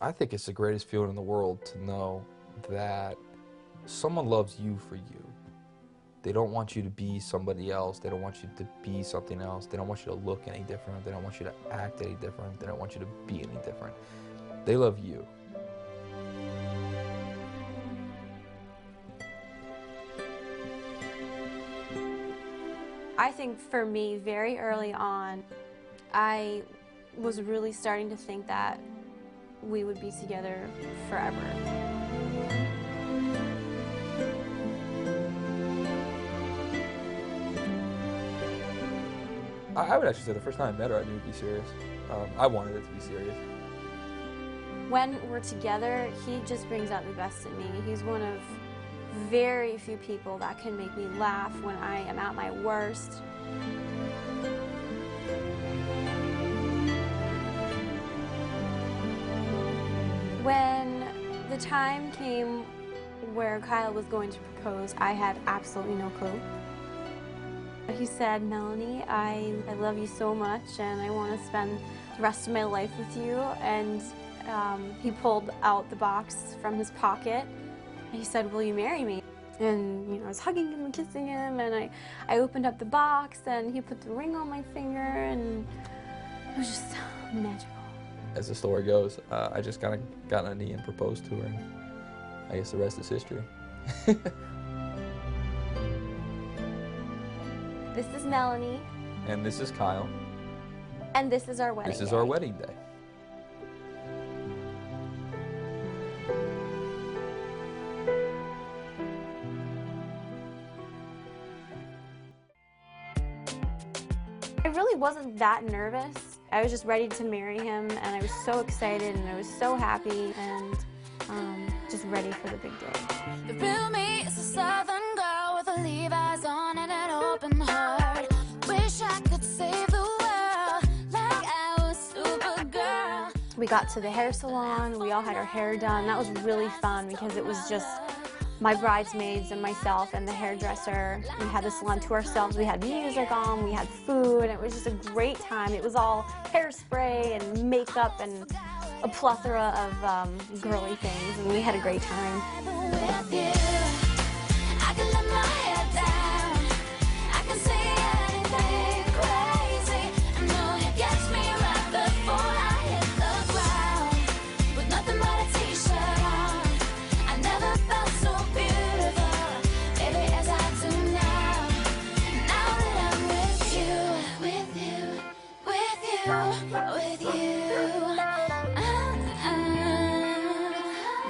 I think it's the greatest feeling in the world to know that someone loves you for you. They don't want you to be somebody else. They don't want you to be something else. They don't want you to look any different. They don't want you to act any different. They don't want you to be any different. They love you. I think for me, very early on, I was really starting to think that we would be together forever. I would actually say the first time I met her, I knew it would be serious. I wanted it to be serious. When we're together, he just brings out the best in me. He's one of very few people that can make me laugh when I am at my worst. When the time came where Kyle was going to propose, I had absolutely no clue. He said, "Melanie, I love you so much and I want to spend the rest of my life with you." And he pulled out the box from his pocket. He said, "Will you marry me?" And you know, I was hugging him and kissing him, and I opened up the box and he put the ring on my finger, and it was just magical. As the story goes, I just kind of got on a knee and proposed to her, and I guess the rest is history. This is Melanie. And this is Kyle. And this is our wedding This is day. our wedding day. I really wasn't that nervous. I was just ready to marry him, and I was so excited, and I was so happy, and just ready for the big day. The real me is a southern girl with a Levi's on and an open heart. Wish I could save the world like I was Supergirl. We got to the hair salon, we all had our hair done. That was really fun because it was just my bridesmaids and myself and the hairdresser. We had the salon to ourselves, we had music on, we had food, and it was just a great time. It was all hairspray and makeup and a plethora of girly things, and we had a great time. With you, I can let my hair down. I can say anything crazy. I know it gets me right before I hit the ground. With nothing but a t-shirt on, I never felt so beautiful, baby, as I do now. Now that I'm with you, with you, with you, with you.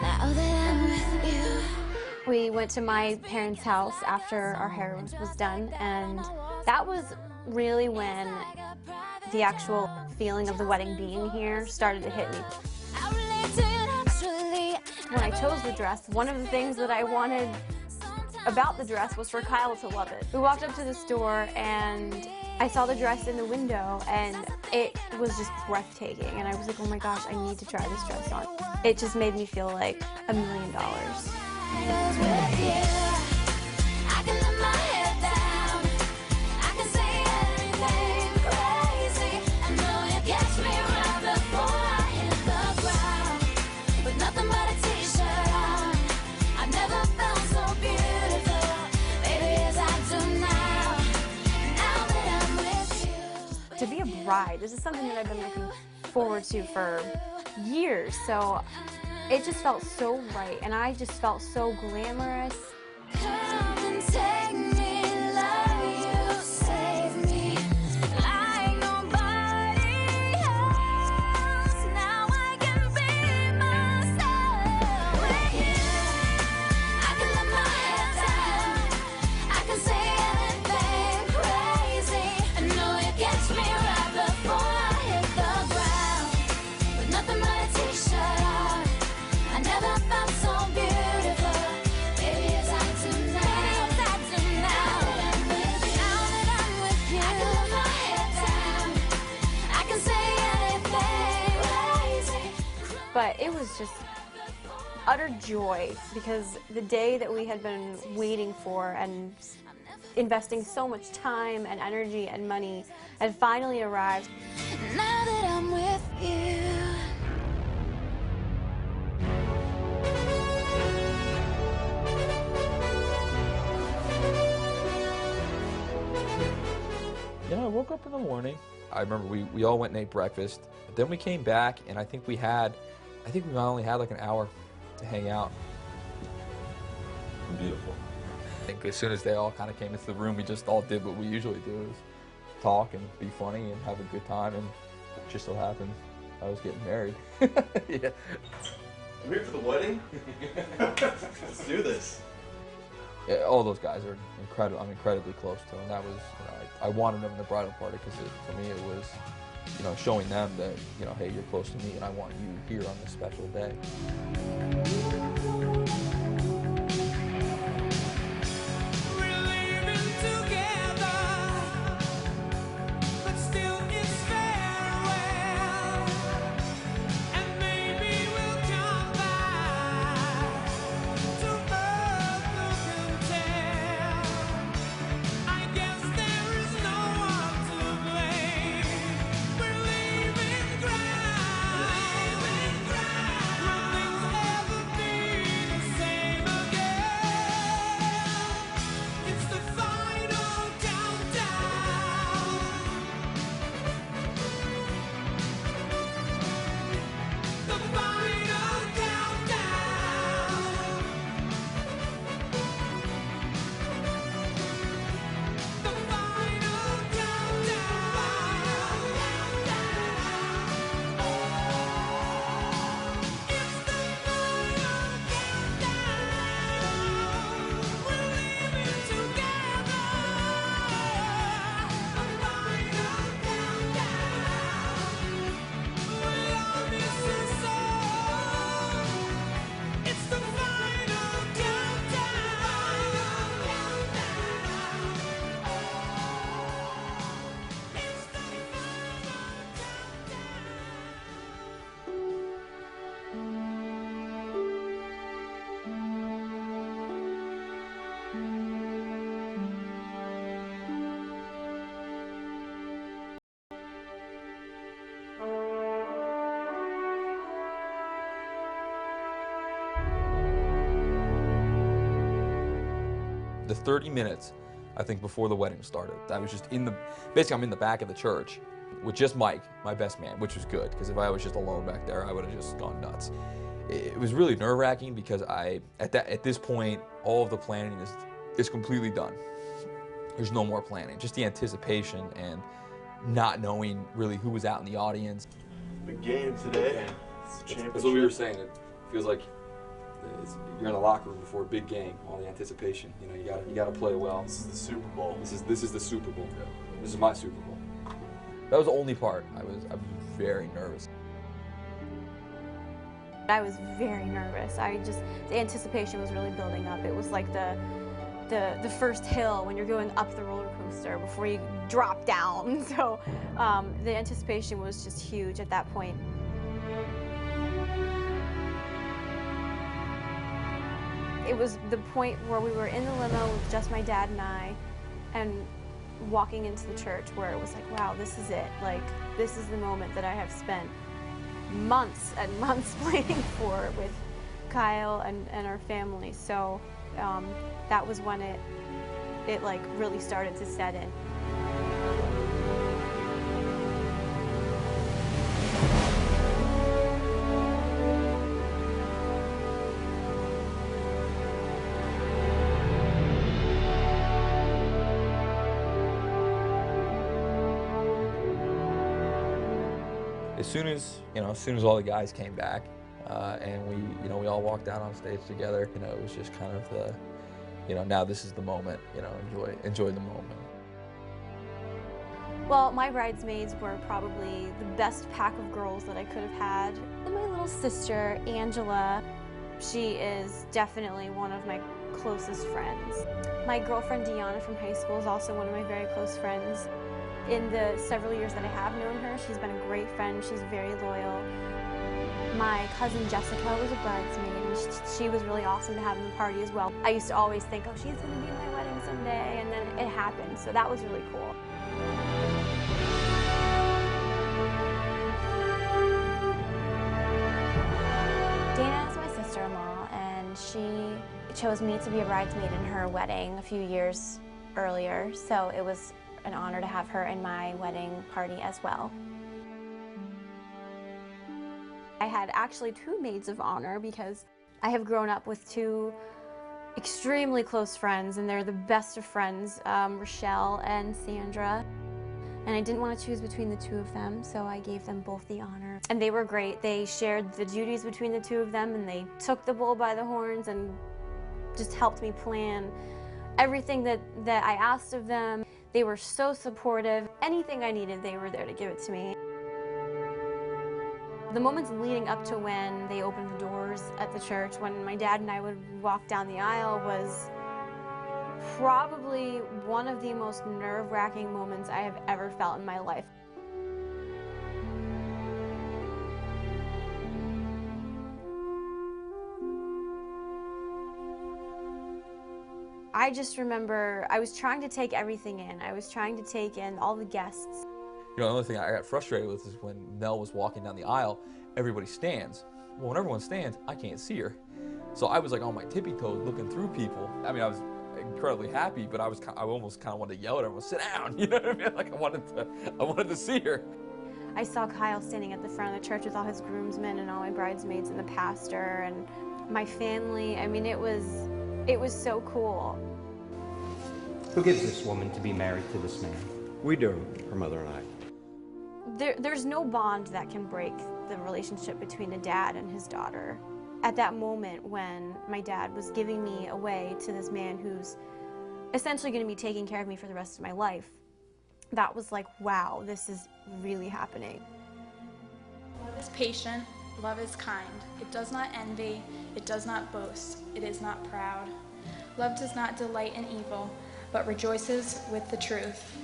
Now that I'm with you. We went to my parents' house after our hair was done, and that was really when the actual feeling of the wedding being here started to hit me. I relate to you naturally. When I chose the dress, one of the things that I wanted about the dress was for Kyle to love it. We walked up to the store and I saw the dress in the window, and it was just breathtaking, and I was like, oh my gosh, I need to try this dress on. It just made me feel like $1 million. With you, I can let my hair down. I can say anything crazy. I know it gets me right before I hit the ground. With nothing but a t-shirt on, I never felt so beautiful, baby, as I do now. Now that I'm with you. To be a bride, this is something that I've been looking forward to for years, so it just felt so right, and I just felt so glamorous. Come and take me, love you, save me, like nobody else. Now I can be myself with you. I can let my hair down. I can say anything crazy. I know it gets me right before I hit the ground. With nothing but a t-shirt on, I never felt so beautiful, baby, as I do now. Now that I'm with you, I can let my hair down. I can say anything crazy. But it was just utter joy, because the day that we had been waiting for and investing so much time and energy and money had finally arrived. Now that I'm with you. You know, I woke up in the morning. I remember we all went and ate breakfast. Then we came back, and I think we only had like an hour to hang out. Beautiful. I think as soon as they all kind of came into the room, we just all did what we usually do, is talk and be funny and have a good time, and it just so happened I was getting married. Yeah. I'm here for the wedding. Let's do this. Yeah, all those guys are incredible. I'm incredibly close to them. That was, I wanted them in the bridal party because for me it was, showing them that, hey, you're close to me and I want you here on this special day. The 30 minutes, I think, before the wedding started, I was just basically I'm in the back of the church with just Mike, my best man, which was good, because if I was just alone back there, I would have just gone nuts. It was really nerve-wracking because at this point, all of the planning is completely done. There's no more planning, just the anticipation and not knowing really who was out in the audience. Big game today. That's what we were saying. It feels like you're in a locker room before a big game. All the anticipation. You gotta play well. This is the Super Bowl. This is the Super Bowl. Yeah. This is my Super Bowl. That was the only part. I was very nervous. I was very nervous. The anticipation was really building up. It was like the first hill when you're going up the roller coaster before you drop down. So the anticipation was just huge at that point. It was the point where we were in the limo with just my dad and I, and walking into the church where it was like, wow, this is it. Like, this is the moment that I have spent months and months planning for with Kyle and our family. So that was when it like really started to set in. As soon as all the guys came back, and we all walked out on stage together, it was just kind of the, now this is the moment, enjoy the moment. Well, my bridesmaids were probably the best pack of girls that I could have had. And my little sister, Angela, she is definitely one of my closest friends. My girlfriend, Deanna, from high school is also one of my very close friends. In the several years that I have known her, she's been a great friend. She's very loyal. My cousin Jessica was a bridesmaid, and she was really awesome to have in the party as well. I used to always think, oh, she's going to be at my wedding someday, and then it happened, so that was really cool. Dana is my sister-in-law, and she chose me to be a bridesmaid in her wedding a few years earlier, so it was an honor to have her in my wedding party as well. I had actually 2 maids of honor because I have grown up with 2 extremely close friends, and they're the best of friends, Rochelle and Sandra. And I didn't want to choose between the 2 of them, so I gave them both the honor. And they were great. They shared the duties between the 2 of them, and they took the bull by the horns and just helped me plan everything that I asked of them. They were so supportive. Anything I needed, they were there to give it to me. The moments leading up to when they opened the doors at the church, when my dad and I would walk down the aisle, was probably one of the most nerve-wracking moments I have ever felt in my life. I just remember I was trying to take everything in. I was trying to take in all the guests. You know, another thing I got frustrated with is when Mel was walking down the aisle, everybody stands. Well, when everyone stands, I can't see her. So I was like on my tippy toes looking through people. I mean, I was incredibly happy, but I almost kind of wanted to yell at everyone, sit down, you know what I mean? Like I wanted to see her. I saw Kyle standing at the front of the church with all his groomsmen and all my bridesmaids and the pastor and my family. I mean, it was so cool. Who gives this woman to be married to this man? We do, her mother and I. There's no bond that can break the relationship between a dad and his daughter. At that moment when my dad was giving me away to this man who's essentially going to be taking care of me for the rest of my life, that was like, wow, this is really happening. Love is patient, love is kind. It does not envy, it does not boast, it is not proud. Love does not delight in evil, but rejoices with the truth.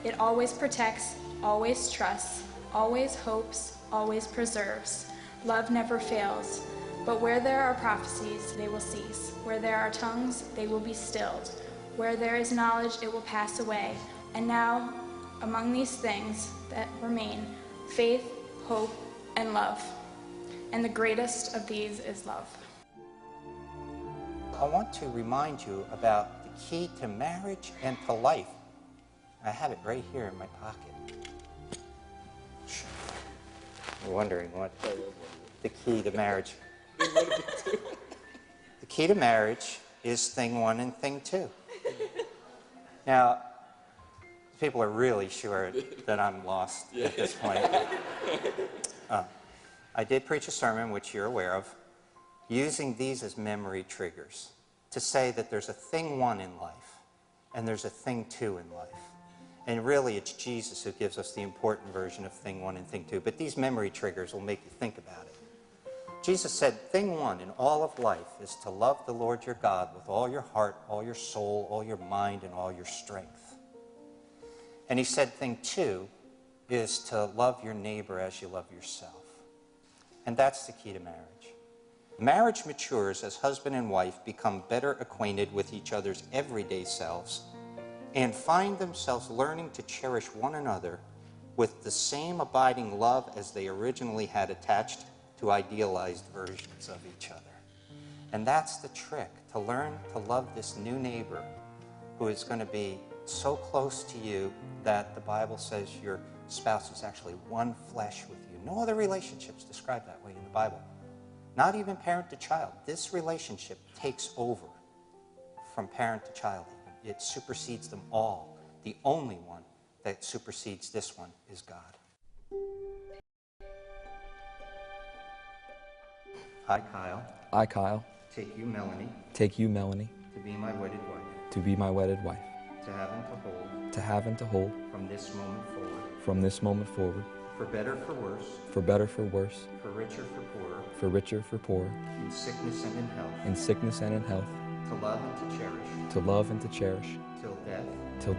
It always protects, always trusts, always hopes, always preserves. Love never fails, but where there are prophecies, they will cease. Where there are tongues, they will be stilled. Where there is knowledge, it will pass away. And now, among these things that remain, faith, hope, and love. And the greatest of these is love. I want to remind you about the key to marriage and to life. I have it right here in my pocket. You're wondering what the key to marriage. The key to marriage is thing 1 and thing 2. Now, people are really sure that I'm lost at this point. I did preach a sermon, which you're aware of, using these as memory triggers to say that there's a thing 1 in life and there's a thing 2 in life. And really, it's Jesus who gives us the important version of thing 1 and thing 2. But these memory triggers will make you think about it. Jesus said, thing 1 in all of life is to love the Lord your God with all your heart, all your soul, all your mind, and all your strength. And he said, thing 2 is to love your neighbor as you love yourself. And that's the key to marriage. Marriage matures as husband and wife become better acquainted with each other's everyday selves and find themselves learning to cherish one another with the same abiding love as they originally had attached to idealized versions of each other. And that's the trick, to learn to love this new neighbor who is going to be so close to you that the Bible says your spouse is actually one flesh with you. No other relationships described that way in the Bible. Not even parent to child. This relationship takes over from parent to child. It supersedes them all. The only one that supersedes this one is God. I, Kyle, I, Kyle, take you, Melanie, take you, Melanie, to be my wedded wife, to be my wedded wife, to have and to hold, to have and to hold, from this moment forward, from this moment forward, for better, for worse, for better, for worse, for richer, for poorer, for richer, for poorer, in sickness and in health, in sickness and in health, to love and to cherish, to love and to cherish, till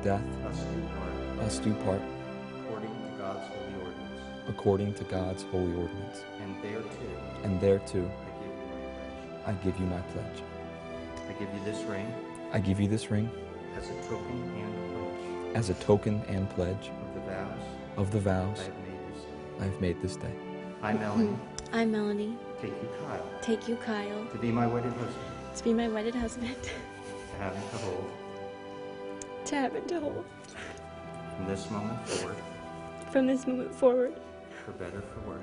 death, us do part, us do part, according to God's holy ordinance, according to God's holy ordinance. And thereto, I give you my pledge. I give you I give you this ring I give you this ring as a token and pledge as a token and pledge of the vows of the vows I have made this day. I have made this day. I, Melanie, I'm Melanie. take you, Kyle, Take you, Kyle, to be my wedded husband, to be my wedded husband, to have and to hold, to have and to hold, from From this moment forward, from this moment forward, for better, for worse,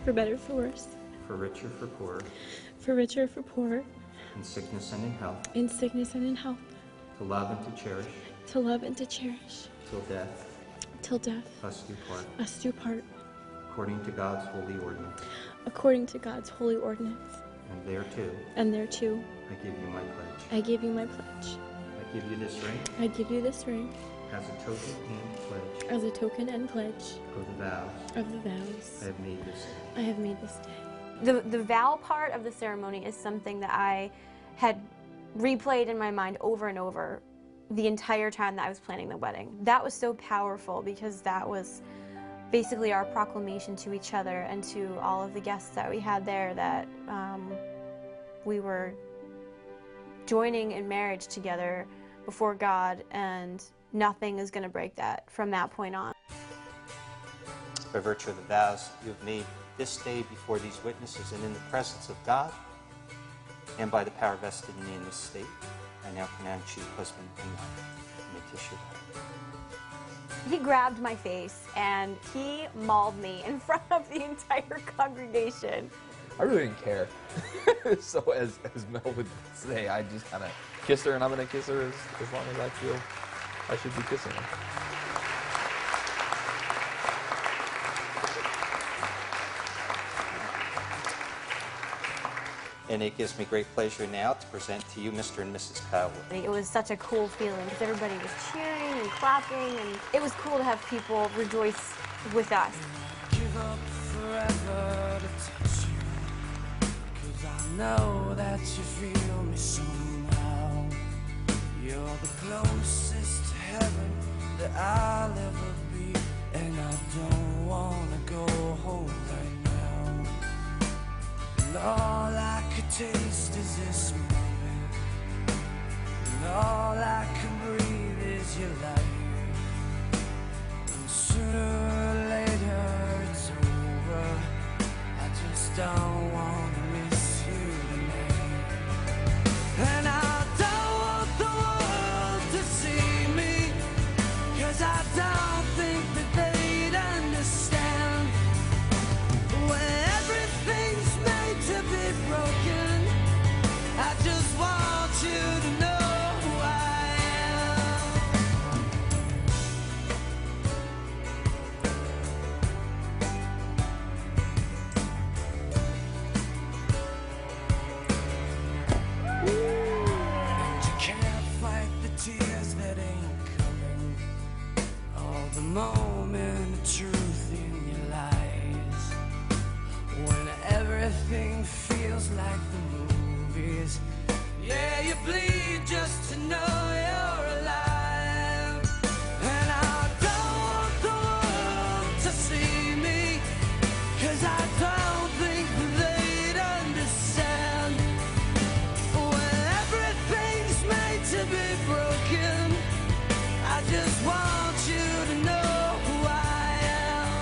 for better, for worse, for richer, for poorer, for richer, for poorer, in sickness and in health, in sickness and in health, to love and to cherish, to love and to cherish, till death us do part, do part, according to God's holy ordinance. according to God's holy ordinance. And thereto, I give you my pledge. I give you my pledge. I give you this ring I give you this ring as a token and pledge as a token and pledge of the vows of the vows I have made this day. I have made this day. The vow part of the ceremony is something that I had replayed in my mind over and over the entire time that I was planning the wedding. That was so powerful because that was basically our proclamation to each other and to all of the guests that we had there that we were joining in marriage together before God, and nothing is going to break that from that point on. By virtue of the vows you have made this day before these witnesses and in the presence of God, and by the power vested in me in this state, I now pronounce you husband and wife. You may kiss your bride. He grabbed my face and he mauled me in front of the entire congregation. I really didn't care. So as Mel would say, I just kind of kissed her, and I'm going to kiss her as long as I feel I should be kissing her. And it gives me great pleasure now to present to you Mr. and Mrs. Kyle Wedding. It was such a cool feeling because everybody was cheering and clapping, and it was cool to have people rejoice with us. Give up forever to touch you, 'cause I know that you feel me somehow. You're the closest to heaven that I'll ever be, and I don't wanna go home right now. And all I could taste is this moment, and all I can breathe is your light. And sooner or later it's over, I just don't wanna miss you tonight. And I don't want the world to see me, 'cause I don't think that they'd understand. When everything's made to be broken, I just want you to know who I am. And you can't fight the tears that ain't coming, all the moment of truth in your lies. When everything feels like the movies, yeah, you bleed just to know you're alive. And I don't want the world to see me, 'cause I don't think they'd understand. When everything's made to be broken, I just want you to know who I am.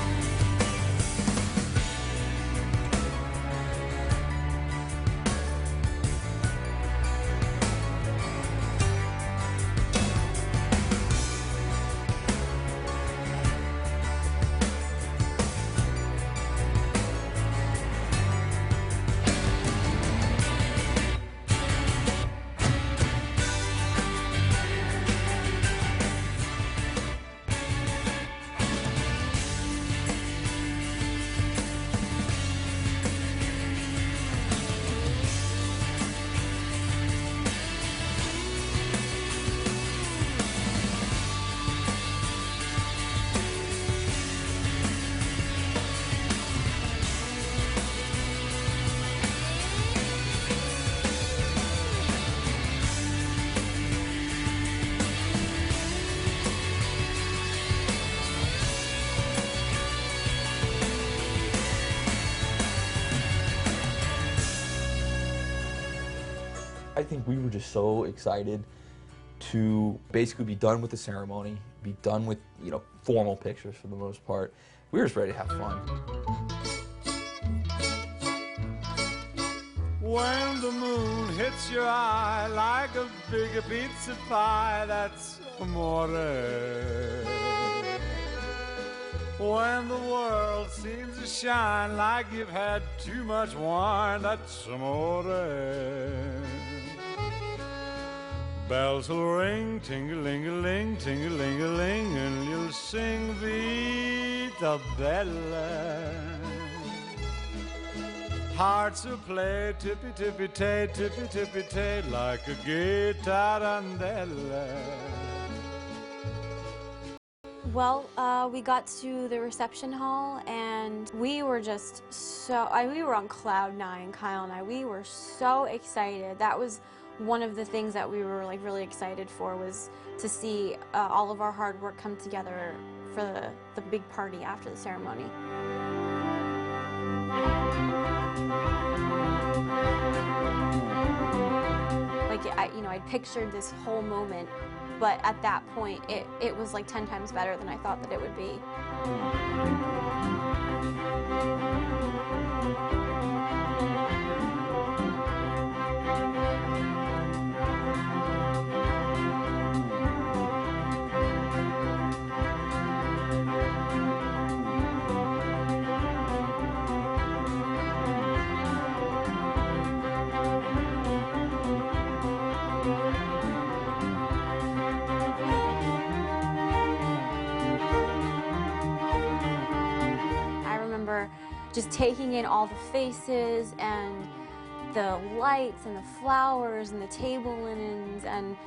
I think we were just so excited to basically be done with the ceremony, be done with, formal pictures for the most part. We were just ready to have fun. When the moon hits your eye like a big pizza pie, that's amore. When the world seems to shine like you've had too much wine, that's amore. Bells will ring, ting-a-ling-a-ling, ting-a-ling-a-ling, and you'll sing Vita Bella. Hearts will play tippy-tippy-tay, tippy-tippy-tay, like a guitarandella. Well, we got to the reception hall and we were just we were on cloud nine, Kyle and I. We were so excited. That was one of the things that we were like really excited for, was to see all of our hard work come together for the big party after the ceremony. Like, I pictured this whole moment, but at that point, it was like 10 times better than I thought that it would be. Just taking in all the faces and the lights and the flowers and the table linens and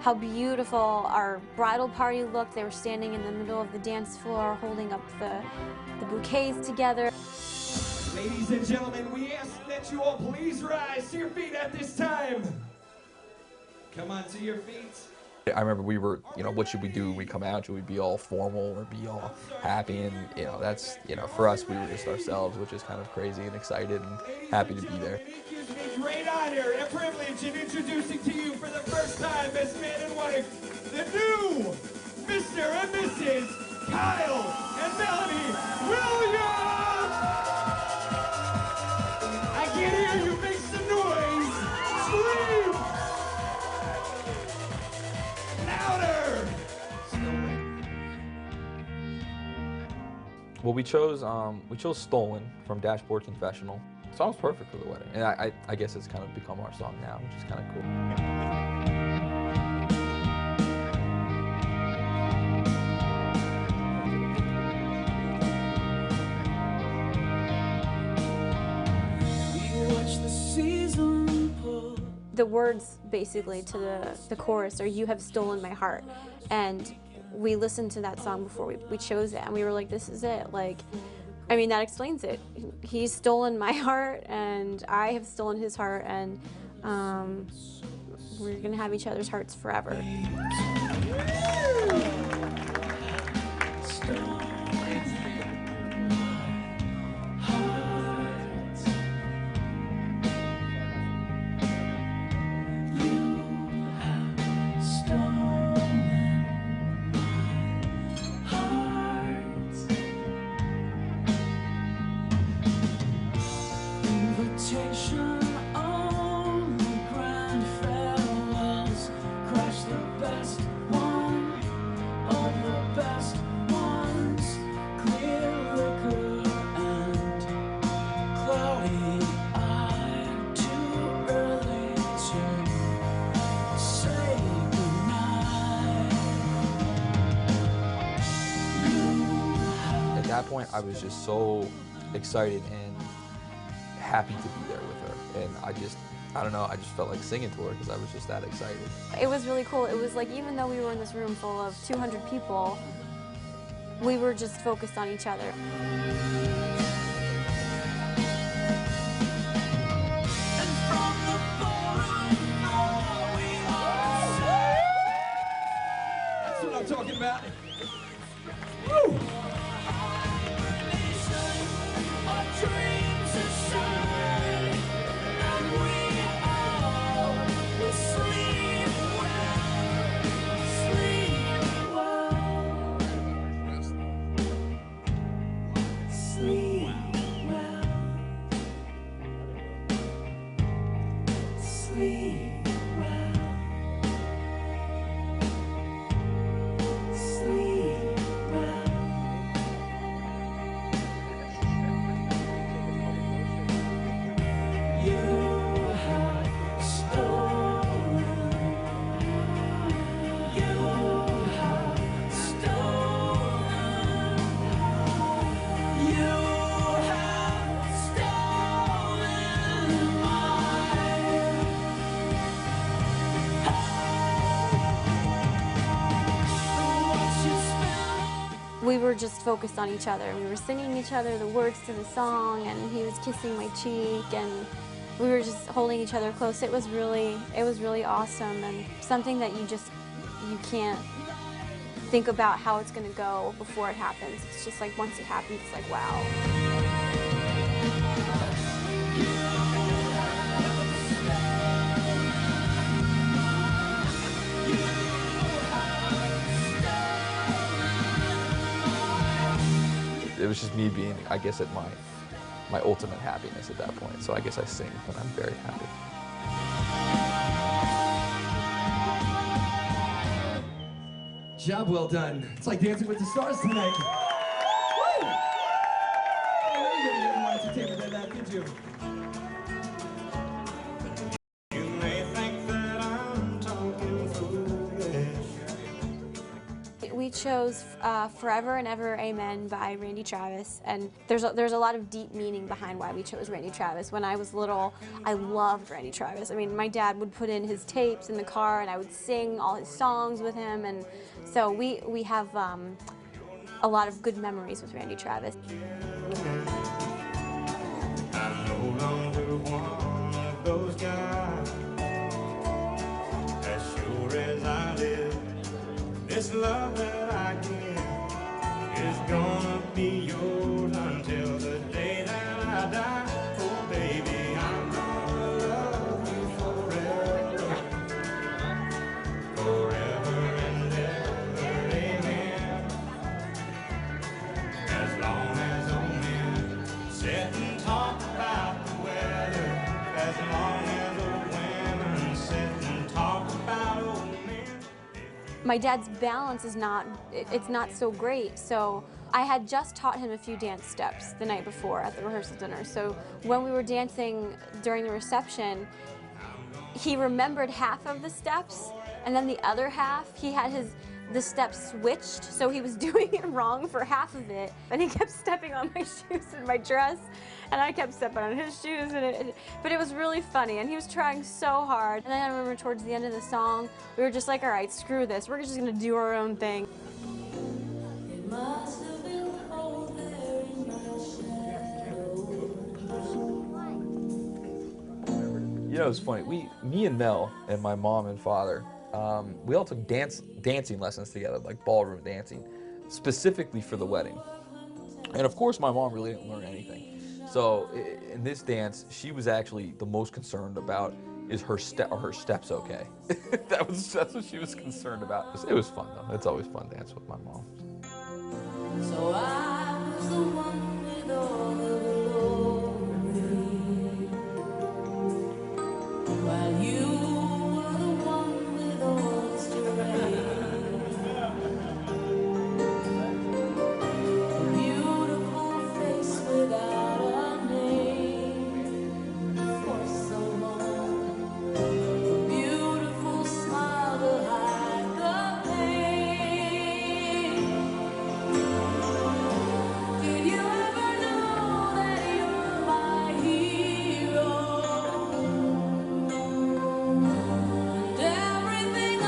how beautiful our bridal party looked. They were standing in the middle of the dance floor holding up the bouquets together. Ladies and gentlemen, we ask that you all please rise to your feet at this time. Come on to your feet. I remember we were, what should we do when we come out? Should we be all formal or be all happy? And, that's, for us, we were just ourselves, which is kind of crazy and excited and happy to be there. It gives me great honor and privilege in introducing to you for the first time as man and wife, the new Mr. and Mrs. Kyle and Melanie Williams! I can hear you make some noise! Scream! Louder! Well, we chose Stolen from Dashboard Confessional. The song's perfect for the wedding, and I guess it's kind of become our song now, which is kind of cool. The words basically to the chorus are, "You have stolen my heart," and we listened to that song before we chose it, and we were like, this is it. Like, I mean, that explains it. He's stolen my heart and I have stolen his heart, and we're gonna have each other's hearts forever. At that point, I was just so excited and happy to be there with her, and I don't know, I just felt like singing to her because I was just that excited. It was really cool. It was like, even though we were in this room full of 200 people, we were just focused on each other. That's what I'm talking about. Woo! we were just focused on each other. We were singing each other the words to the song, and he was kissing my cheek, and we were just holding each other close. It was really awesome, and something that you can't think about how it's going to go before it happens. It's just like once it happens, it's like, wow. It was just me being, I guess, at my ultimate happiness at that point. So I guess I sing when I'm very happy. Job well done. It's like Dancing with the Stars tonight. Woo! I know you didn't want to take it like that, did you? You may think that I'm talking foolish. We chose Forever and Ever Amen by Randy Travis, and there's a lot of deep meaning behind why we chose Randy Travis. When I was little, I loved Randy Travis. I mean, my dad would put in his tapes in the car, and I would sing all his songs with him, and so we have a lot of good memories with Randy Travis. I'm no longer one of those guys. As sure as I live, this love that I give is gonna be yours until the day that I die. Oh baby, I'm gonna love you forever, forever and ever, amen. As long as old men sit and talk about the weather, as long as old women sit and talk about old men. My dad's balance is it's not so great, so I had just taught him a few dance steps the night before at the rehearsal dinner. So when we were dancing during the reception, he remembered half of the steps, and then the other half, he had the steps switched, so he was doing it wrong for half of it, and he kept stepping on my shoes and my dress, and I kept stepping on his shoes, but it was really funny, and he was trying so hard. And then I remember towards the end of the song, we were just like, all right, screw this, we're just gonna do our own thing. It must have been cold there in my shadow. You know, it's funny. Me and Mel and my mom and father, we all took dancing lessons together, like ballroom dancing, specifically for the wedding. And of course, my mom really didn't learn anything. So in this dance, she was actually the most concerned about is her steps okay? That's what she was concerned about. It was fun though. It's always fun to dance with my mom. So I was the one with all the glory, while you were the one with all the strength. A beautiful face without a name for so long. A beautiful smile to hide the pain. Did you ever know that you're my hero? And everything I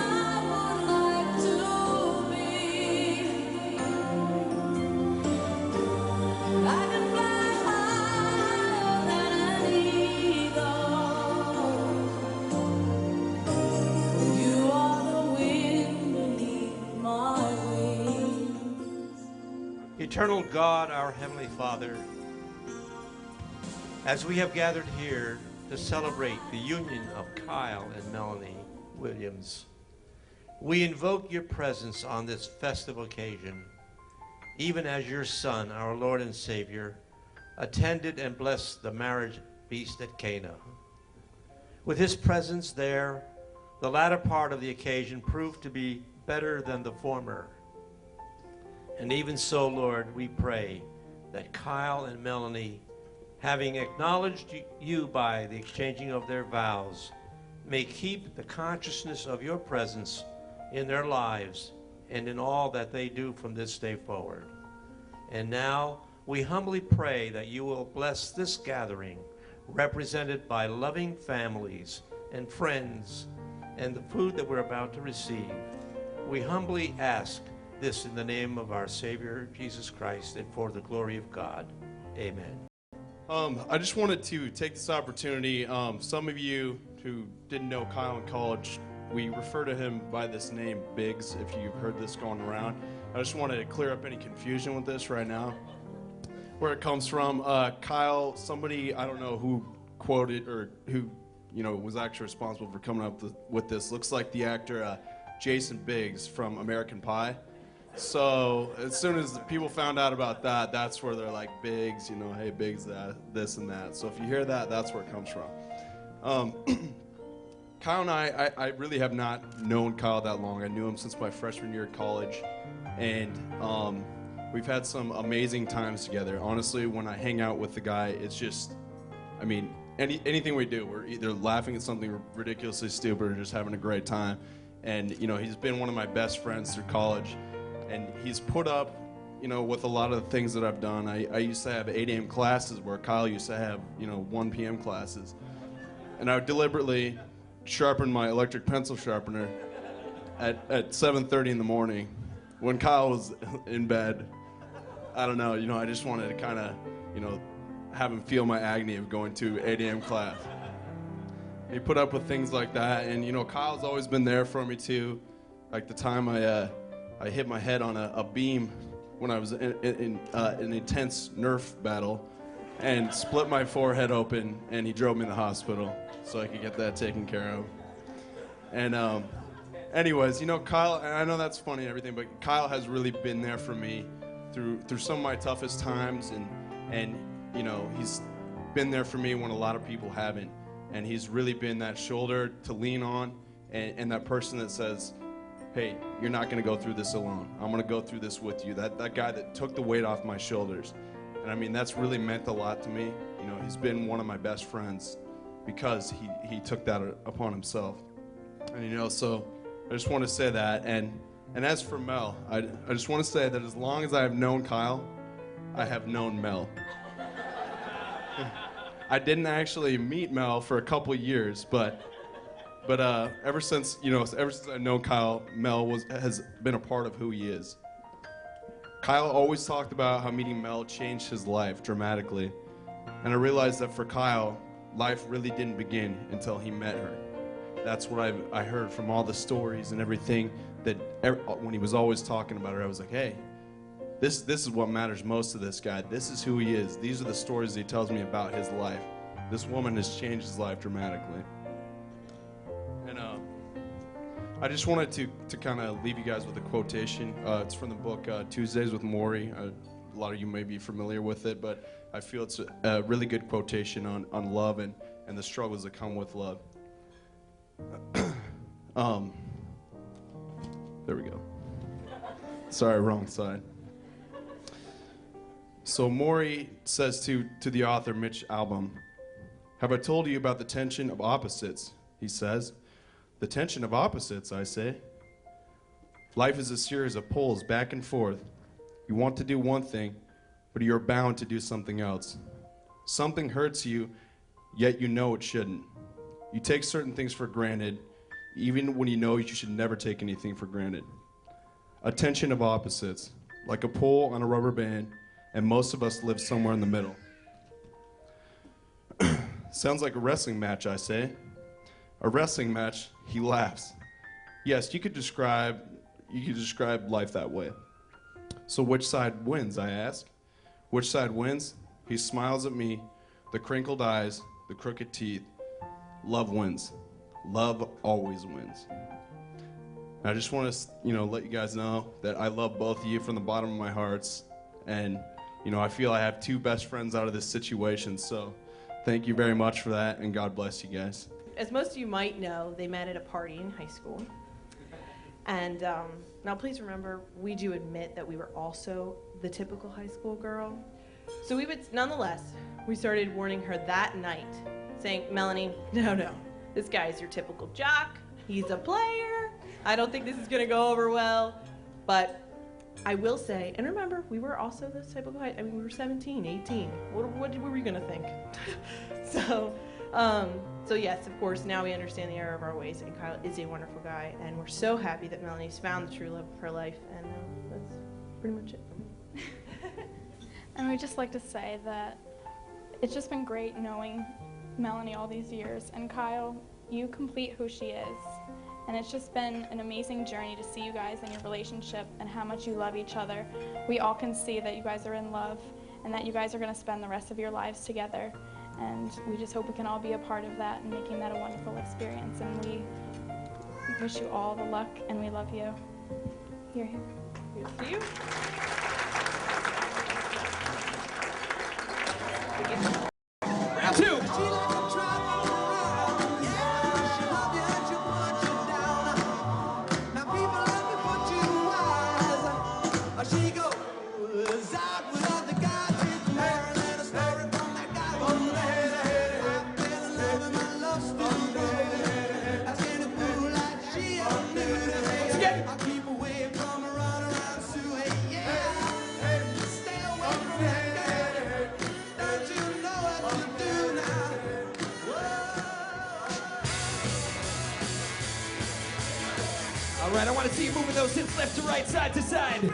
would like to be. I can fly higher than an eagle. You are the wind beneath my wings. Eternal God, our Heavenly Father, as we have gathered here to celebrate the union of Kyle and Melanie Williams, we invoke your presence on this festive occasion, even as your Son, our Lord and Savior, attended and blessed the marriage feast at Cana. With his presence there, the latter part of the occasion proved to be better than the former. And even so, Lord, we pray that Kyle and Melanie, having acknowledged you by the exchanging of their vows, may keep the consciousness of your presence in their lives and in all that they do from this day forward. And now we humbly pray that you will bless this gathering, represented by loving families and friends, and the food that we're about to receive. We humbly ask This in the name of our Savior, Jesus Christ, and for the glory of God. Amen. I just wanted to take this opportunity. Some of you who didn't know Kyle in college, we refer to him by this name, Biggs, if you've heard this going around. I just wanted to clear up any confusion with this right now. Where it comes from, Kyle, somebody, I don't know who quoted or who, was actually responsible for coming up with this. Looks like the actor Jason Biggs from American Pie. So as soon as the people found out about that, that's where they're like, Biggs, hey, Biggs, that, this and that. So if you hear that, that's where it comes from. Kyle and I really have not known Kyle that long. I knew him since my freshman year of college. And we've had some amazing times together. Honestly, when I hang out with the guy, it's just, anything we do, we're either laughing at something ridiculously stupid or just having a great time. And, he's been one of my best friends through college. And he's put up, with a lot of the things that I've done. I used to have 8 a.m. classes where Kyle used to have, 1 p.m. classes. And I would deliberately sharpen my electric pencil sharpener at 7:30 in the morning when Kyle was in bed. I don't know, I just wanted to kind of, have him feel my agony of going to 8 a.m. class. He put up with things like that, and Kyle's always been there for me too. Like the time I hit my head on a beam when I was in an intense Nerf battle and split my forehead open, and he drove me to the hospital so I could get that taken care of. And anyways, Kyle, I know that's funny and everything, but Kyle has really been there for me through some of my toughest times, and he's been there for me when a lot of people haven't. And he's really been that shoulder to lean on, and that person that says, hey, you're not going to go through this alone. I'm going to go through this with you. That guy that took the weight off my shoulders. And that's really meant a lot to me. He's been one of my best friends because he took that upon himself. And so I just want to say that. And as for Mel, I just want to say that as long as I have known Kyle, I have known Mel. I didn't actually meet Mel for a couple years, but ever since I know Kyle, Mel has been a part of who he is. Kyle always talked about how meeting Mel changed his life dramatically, and I realized that for Kyle, life really didn't begin until he met her. That's what I heard from all the stories and everything that when he was always talking about her, I was like, hey, this is what matters most to this guy. This is who he is. These are the stories he tells me about his life. This woman has changed his life dramatically. And I just wanted to kind of leave you guys with a quotation. It's from the book Tuesdays with Maury. A lot of you may be familiar with it, but I feel it's a really good quotation on love and the struggles that come with love. There we go. Sorry, wrong side. So Maury says to the author, Mitch Albom, have I told you about the tension of opposites? He says. The tension of opposites, I say. Life is a series of pulls back and forth. You want to do one thing, but you're bound to do something else. Something hurts you, yet you know it shouldn't. You take certain things for granted, even when you know you should never take anything for granted. A tension of opposites, like a pull on a rubber band, and most of us live somewhere in the middle. Sounds like a wrestling match, I say. A wrestling match, he laughs. Yes, you could describe life that way. So which side wins, I ask? Which side wins? He smiles at me, the crinkled eyes, the crooked teeth. Love wins. Love always wins. I just want to, let you guys know that I love both of you from the bottom of my hearts, and I feel I have 2 best friends out of this situation. So, thank you very much for that, and God bless you guys. As most of you might know, they met at a party in high school. And now please remember, we do admit that we were also the typical high school girl. So nonetheless, we started warning her that night, saying, Melanie, no, this guy's your typical jock. He's a player. I don't think this is gonna go over well. But I will say, and remember, we were also this typical high, we were 17, 18. What were we gonna think? So yes, of course, now we understand the error of our ways, and Kyle is a wonderful guy, and we're so happy that Melanie's found the true love of her life, and that's pretty much it. And we'd just like to say that it's just been great knowing Melanie all these years. And Kyle, you complete who she is. And it's just been an amazing journey to see you guys and your relationship and how much you love each other. We all can see that you guys are in love and that you guys are going to spend the rest of your lives together. And we just hope we can all be a part of that and making that a wonderful experience. And we wish you all the luck, and we love you. Here. Here's to you. Round two. All right, I want to see you moving those hips left to right, side to side. Come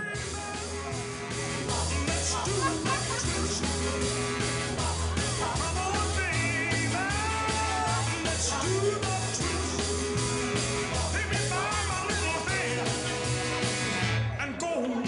on.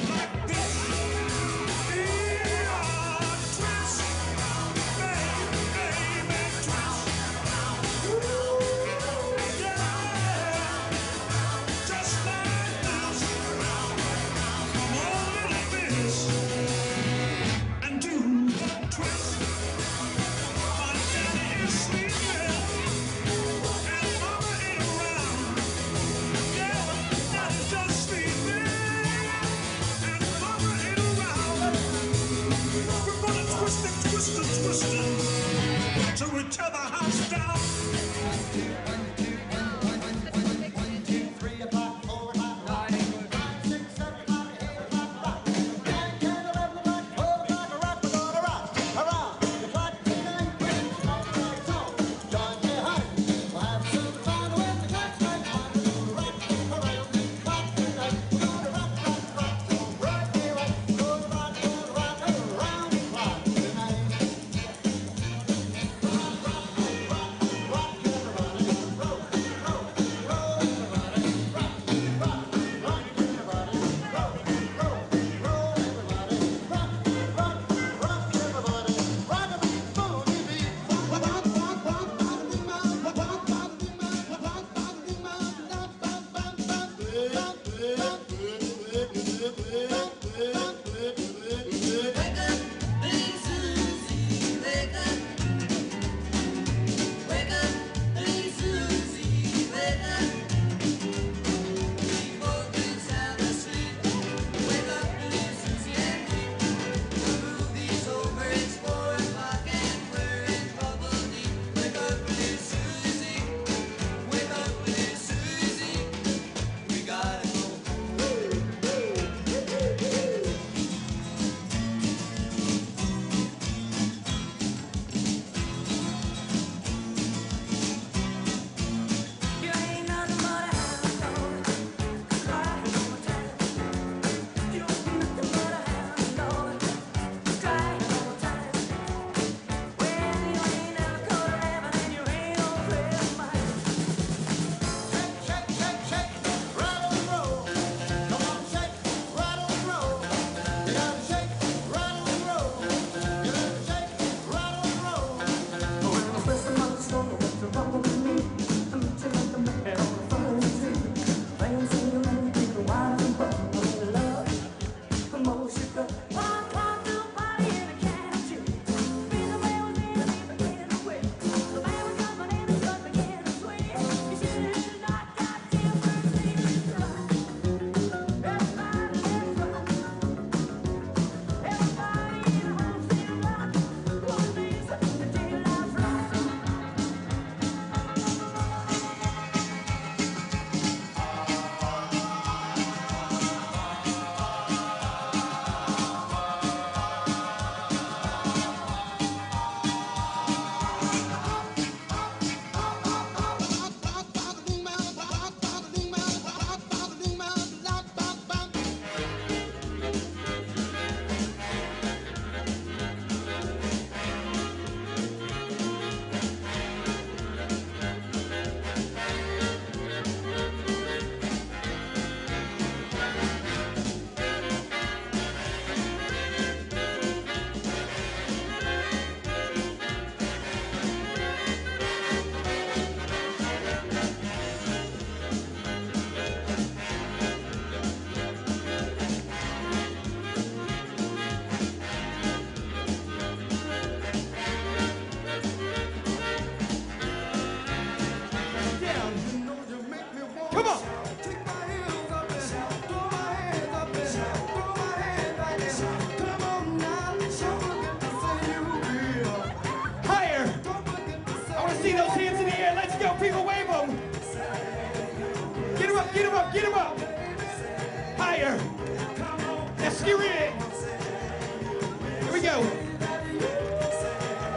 go.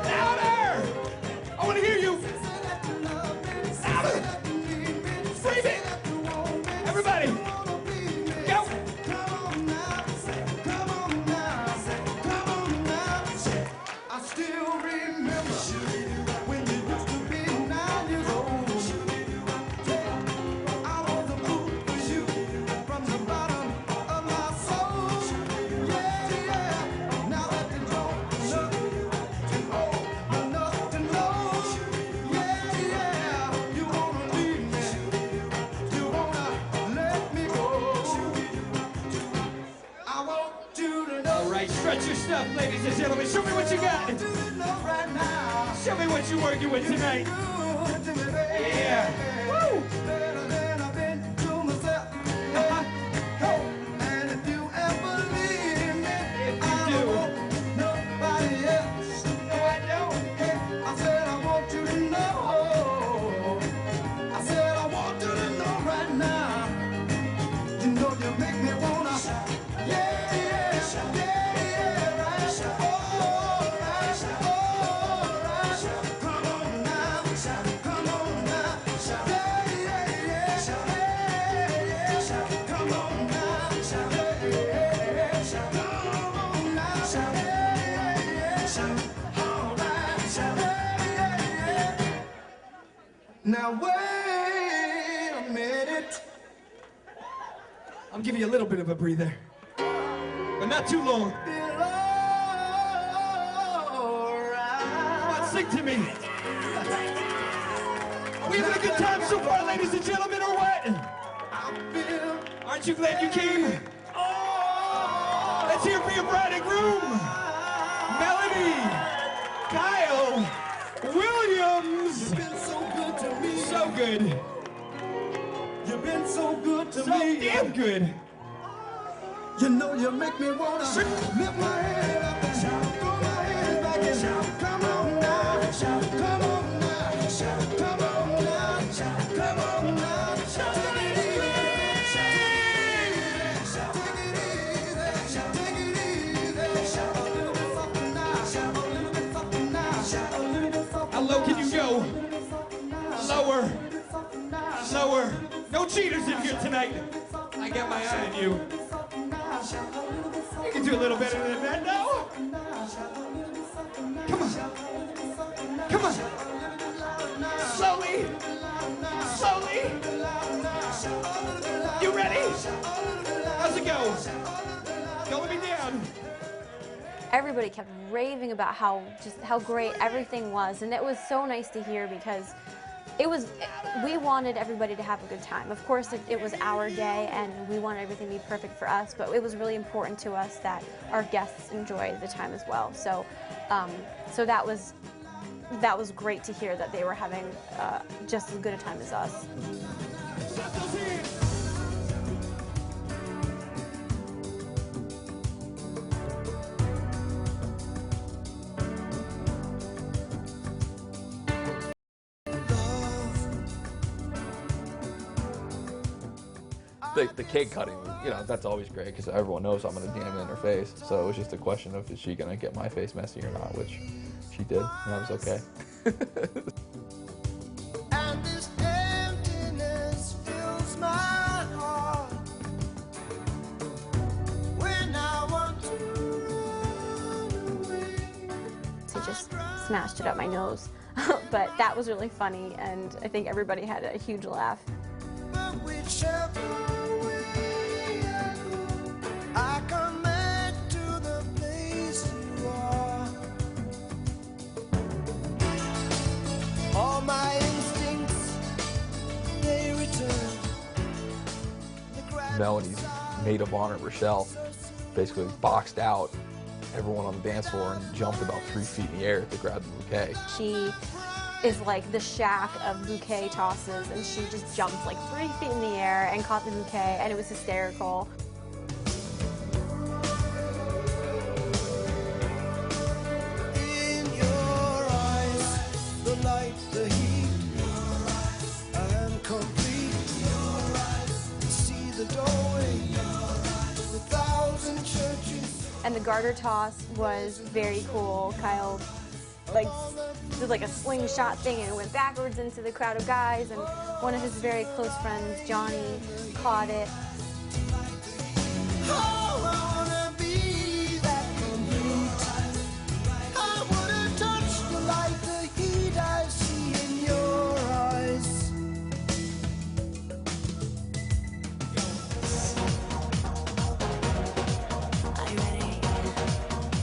Louder! I want to hear you. Louder! Scream it! Everybody, go! I still remember when you used to be 9 years old. I was a fool for you from the bottom of my soul. Yeah, yeah. Now that you don't know enough to know. Yeah, yeah. You wanna leave me. You wanna let me go. I want you to know. All right, stretch your stuff, ladies and gentlemen. Show me what you got. Right now. Show me what you're working with tonight. Yeah. Woo! Better than I've been to myself. And if you ever leave me, I don't want nobody else. No, I don't. I said I want you to know. I said I want you to know right now. You know you make me wanna. Yeah, yeah, yeah, right. All right, all right. Come on now, come on now. Yeah, yeah, yeah, yeah. Come on now, yeah, yeah. Come on now, yeah, yeah. All right, yeah, yeah. Now wait a minute. I'm giving you a little bit of a breather, but not too long. Come on, sing to me. Are we having a good time so far, ladies and gentlemen, or what? Aren't you glad you came? Let's hear for your bride and groom, Melanie, Kyle, Williams. You've been so good to me. So good. You've been so good to So me. damn good. You know you make me wanna lift my head up and shout, throw my hands back and shout. Come on now, shout, come on now, shout, come on now, shout, come on now, shout. Take it easy, shout, take it easy, shout, take it easy, shout. A little bit softer now, shout, a little bit softer now, shout, a little bit softer. How low can you go? Lower. Lower. No cheaters in here tonight. I got my eye on you. You can do a little better than that now. Come on. Come on. Slowly. Slowly. You ready? How's it go? Don't let me down. Everybody kept raving about how great everything was, and it was so nice to hear because we wanted everybody to have a good time. Of course, it was our day, and we wanted everything to be perfect for us, but it was really important to us that our guests enjoyed the time as well. So, so that was great to hear that they were having just as good a time as us. The cake cutting, you know, that's always great because everyone knows I'm gonna jam it in her face. So it was just a question of is she gonna get my face messy or not, which she did, and I was okay. And this emptiness fills my heart when I want to run away. I just smashed it up my nose, but that was really funny, and I think everybody had a huge laugh. But whichever way I go, I come back to the place you are. All my instincts, they return. Melanie's maid of honor, Rochelle, basically boxed out everyone on the dance floor and jumped about 3 feet in the air to grab the bouquet. She is like the Shaq of bouquet tosses, and she just jumped like 3 feet in the air and caught the bouquet, and it was hysterical. In your eyes, the light, the heat, I am complete. See the doorway, the thousand churches. And the garter toss was very cool. Kyle like did like a slingshot thing and it went backwards into the crowd of guys, and one of his very close friends, Johnny, caught it.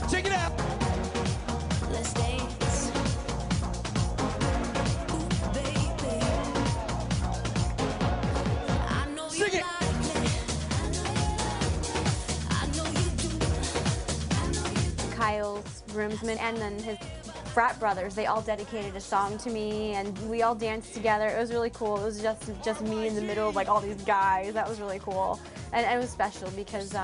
Check it out. Let's dance. Ooh, baby. I know you Sing it. like me. I know you do. Kyle's groomsmen and then his frat brothers, they all dedicated a song to me, and we all danced together. It was really cool. It was just me in the middle of like all these guys. That was really cool, and it was special because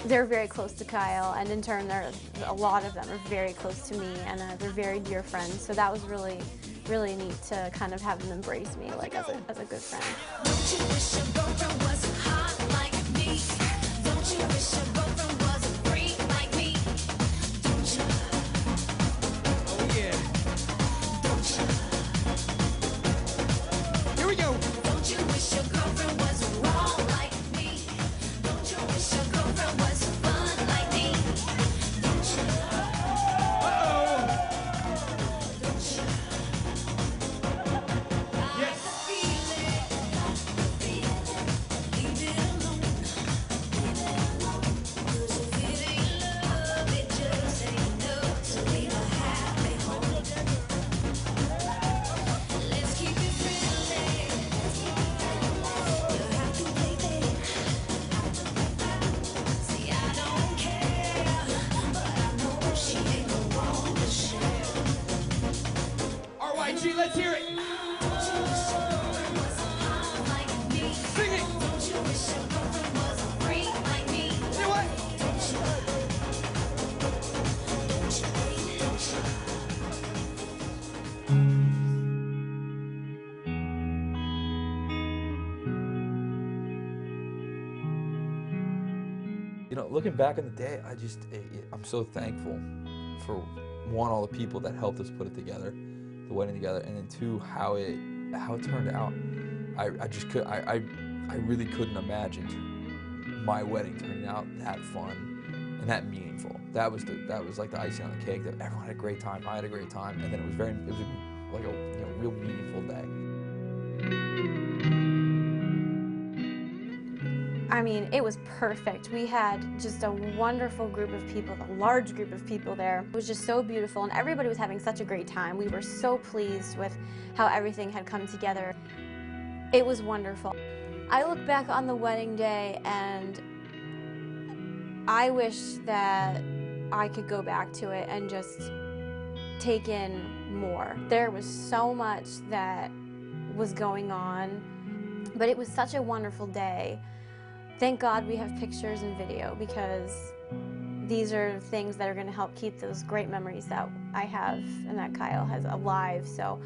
they're very close to Kyle, and in turn, a lot of them are very close to me, and they're very dear friends. So that was really, really neat to kind of have them embrace me like as a good friend. Don't you wish your girlfriend was hot like me? Don't you wish your girlfriend was a freak like me? Don't you? Oh yeah. Don't you? Here we go. Don't you wish your girlfriend was wrong like me? Don't you wish your girlfriend was fun like me? Don't you? Uh-oh. Don't you? Yes. Leave it alone. 'Cause if it ain't love, it just ain't enough to leave a happy home. Let's keep it friendly. You have to play fair. See, I don't care, but I know she ain't the one to share. RYG, let's hear it. Don't you wish your girlfriend was hot like me? Sing it. Don't you wish your girlfriend was a freak like me? Say what? Don't you? Don't you? You know, looking back in the day, I'm so thankful for one, all the people that helped us put it together, the wedding together, and then two, how it turned out. I really couldn't imagine my wedding turning out that fun and that meaningful. That was like the icing on the cake. That everyone had a great time. I had a great time, and then it was like a real meaningful day. I mean, it was perfect. We had just a wonderful group of people, a large group of people there. It was just so beautiful, and everybody was having such a great time. We were so pleased with how everything had come together. It was wonderful. I look back on the wedding day, and I wish that I could go back to it and just take in more. There was so much that was going on, but it was such a wonderful day. Thank God we have pictures and video, because these are things that are going to help keep those great memories that I have and that Kyle has alive. So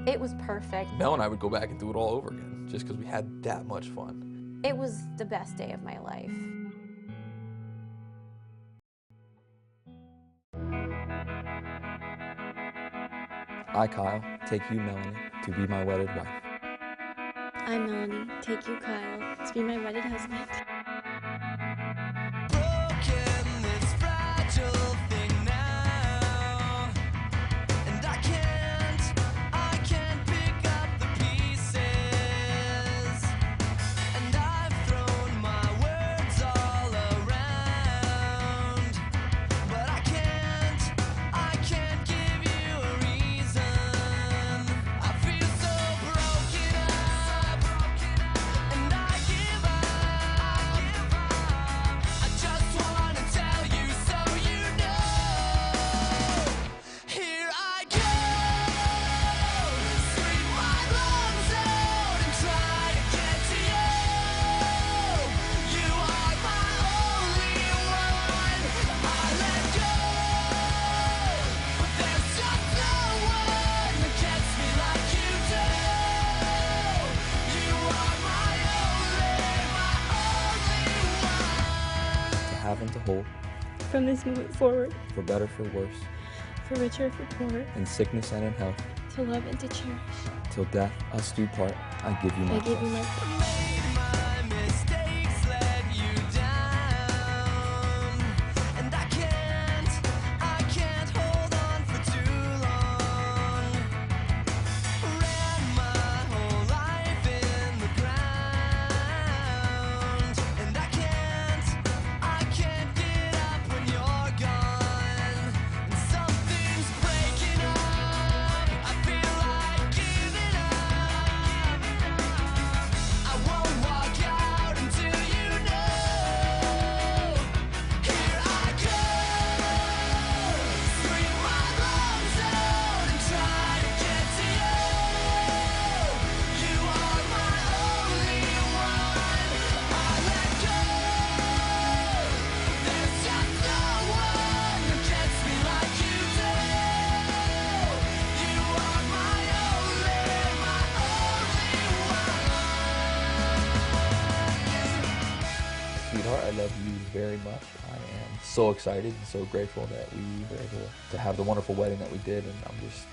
it was perfect. Mel and I would go back and do it all over again, just because we had that much fun. It was the best day of my life. I, Kyle, take you, Melanie, to be my wedded wife. I, Melanie, take you, Kyle, to be my wedded husband. Broken this fragile thing now, and I can't pick up the pieces, and I've thrown my words all around, but I can't give you a reason. I feel so broken up, and I give up. have and to hold, from this moment forward, for better, for worse, for richer, for poorer, in sickness and in health, to love and to cherish. till death us do part, I give you my I give you trust. my Sweetheart, I love you very much. I am so excited and so grateful that we were able to have the wonderful wedding that we did, and I'm just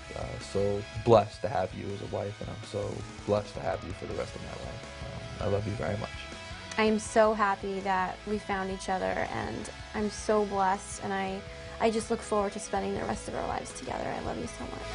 so blessed to have you as a wife, and I'm so blessed to have you for the rest of my life. I love you very much. I'm so happy that we found each other, and I'm so blessed, and I just look forward to spending the rest of our lives together. I love you so much.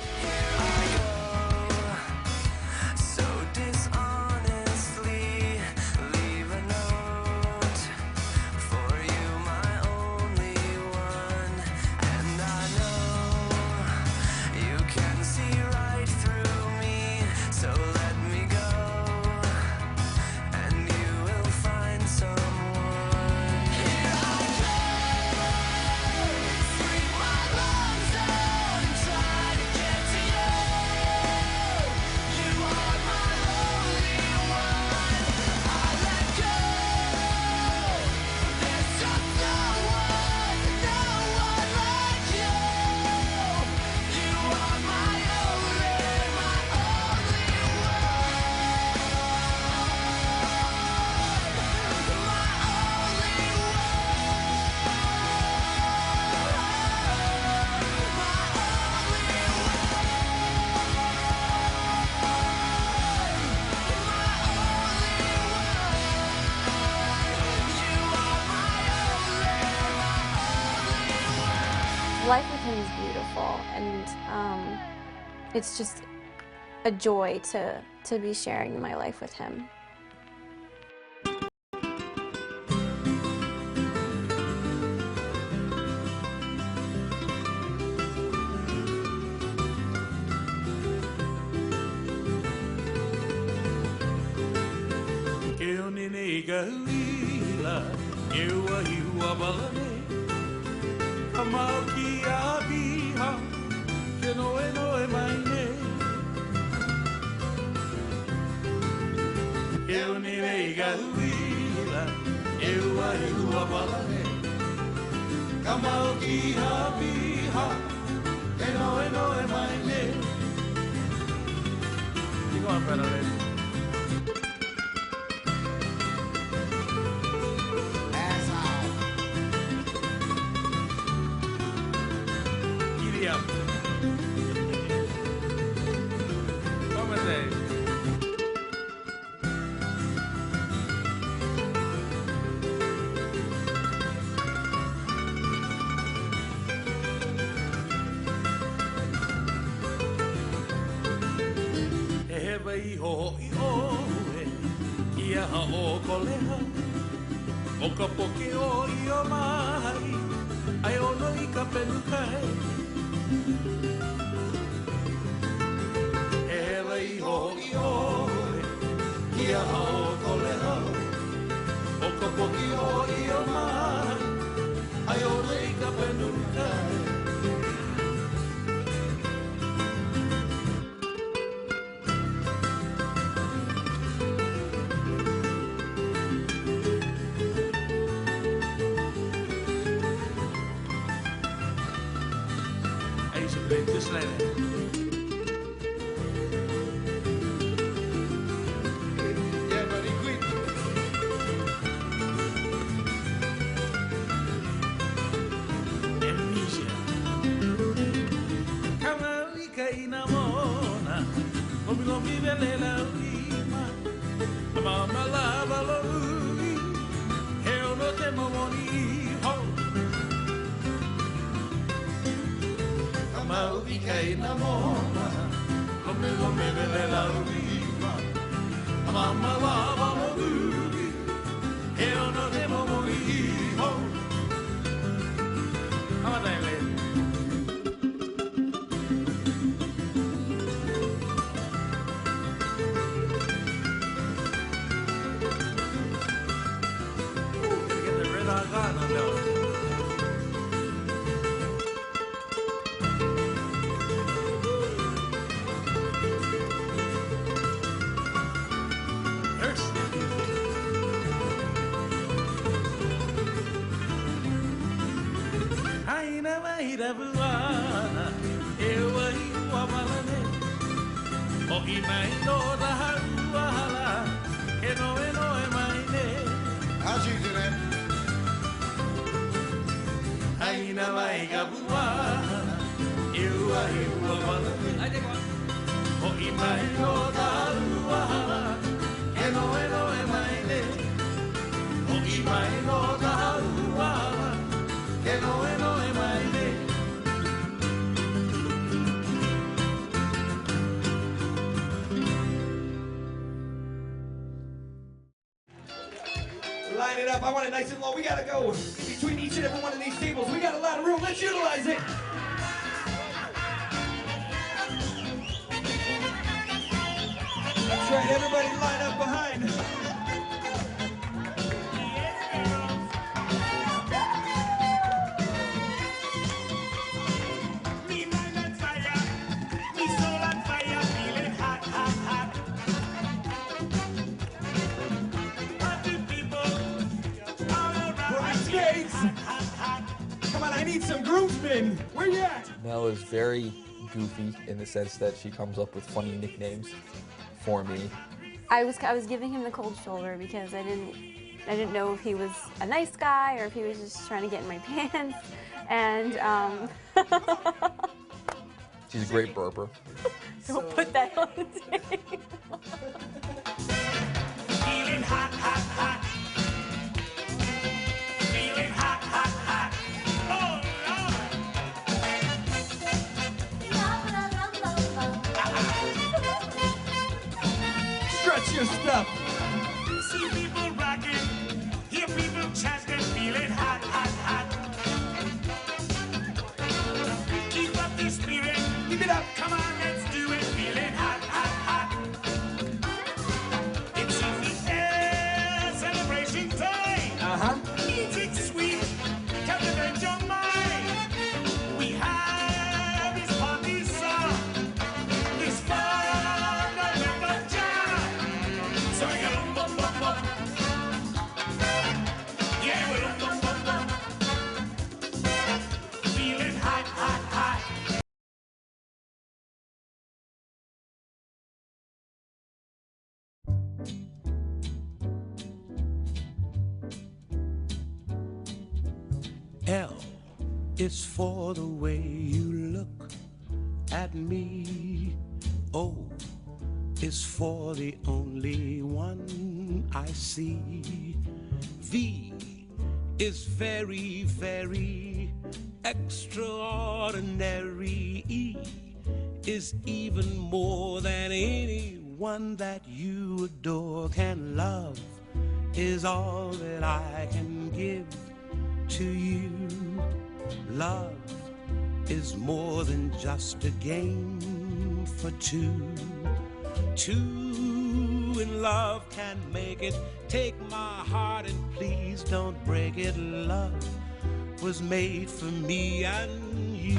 Life with him is beautiful, and it's just a joy to be sharing my life with him. How'd you do that? Line it up. I want it nice and low. We gotta go between each and every one of these tables. We got a lot of room. Let's utilize it. That's right. Everybody line up behind. Come on, I need some groomsmen. Where you at? Mel is very goofy in the sense that she comes up with funny nicknames for me. I was giving him the cold shoulder because I didn't know if he was a nice guy or if he was just trying to get in my pants. And She's a great burper. don't put that on the table. Feeling hot, hot, hot. Feeling hot, hot, hot. Oh, Lord. Stretch your stuff. See people rocking, hear people chanting, feeling hot, hot, hot. Keep up the spirit, keep it up. Come on, let's do it, feeling hot, hot, hot. It's the air celebration time. Music sweet, captivate your mind. We have this party song, this fundamental jam. So we go bum bum bum. Yeah, we go bum bum bum. Feeling hot, hot, hot. L is for the way you look at me. O is for the only one I see. V is very, very extraordinary. E is even more than anyone that you adore can love, is all that I can give to you. Love is more than just a game for two. Two in love can make it. Take my heart and please don't break it. Love was made for me and you.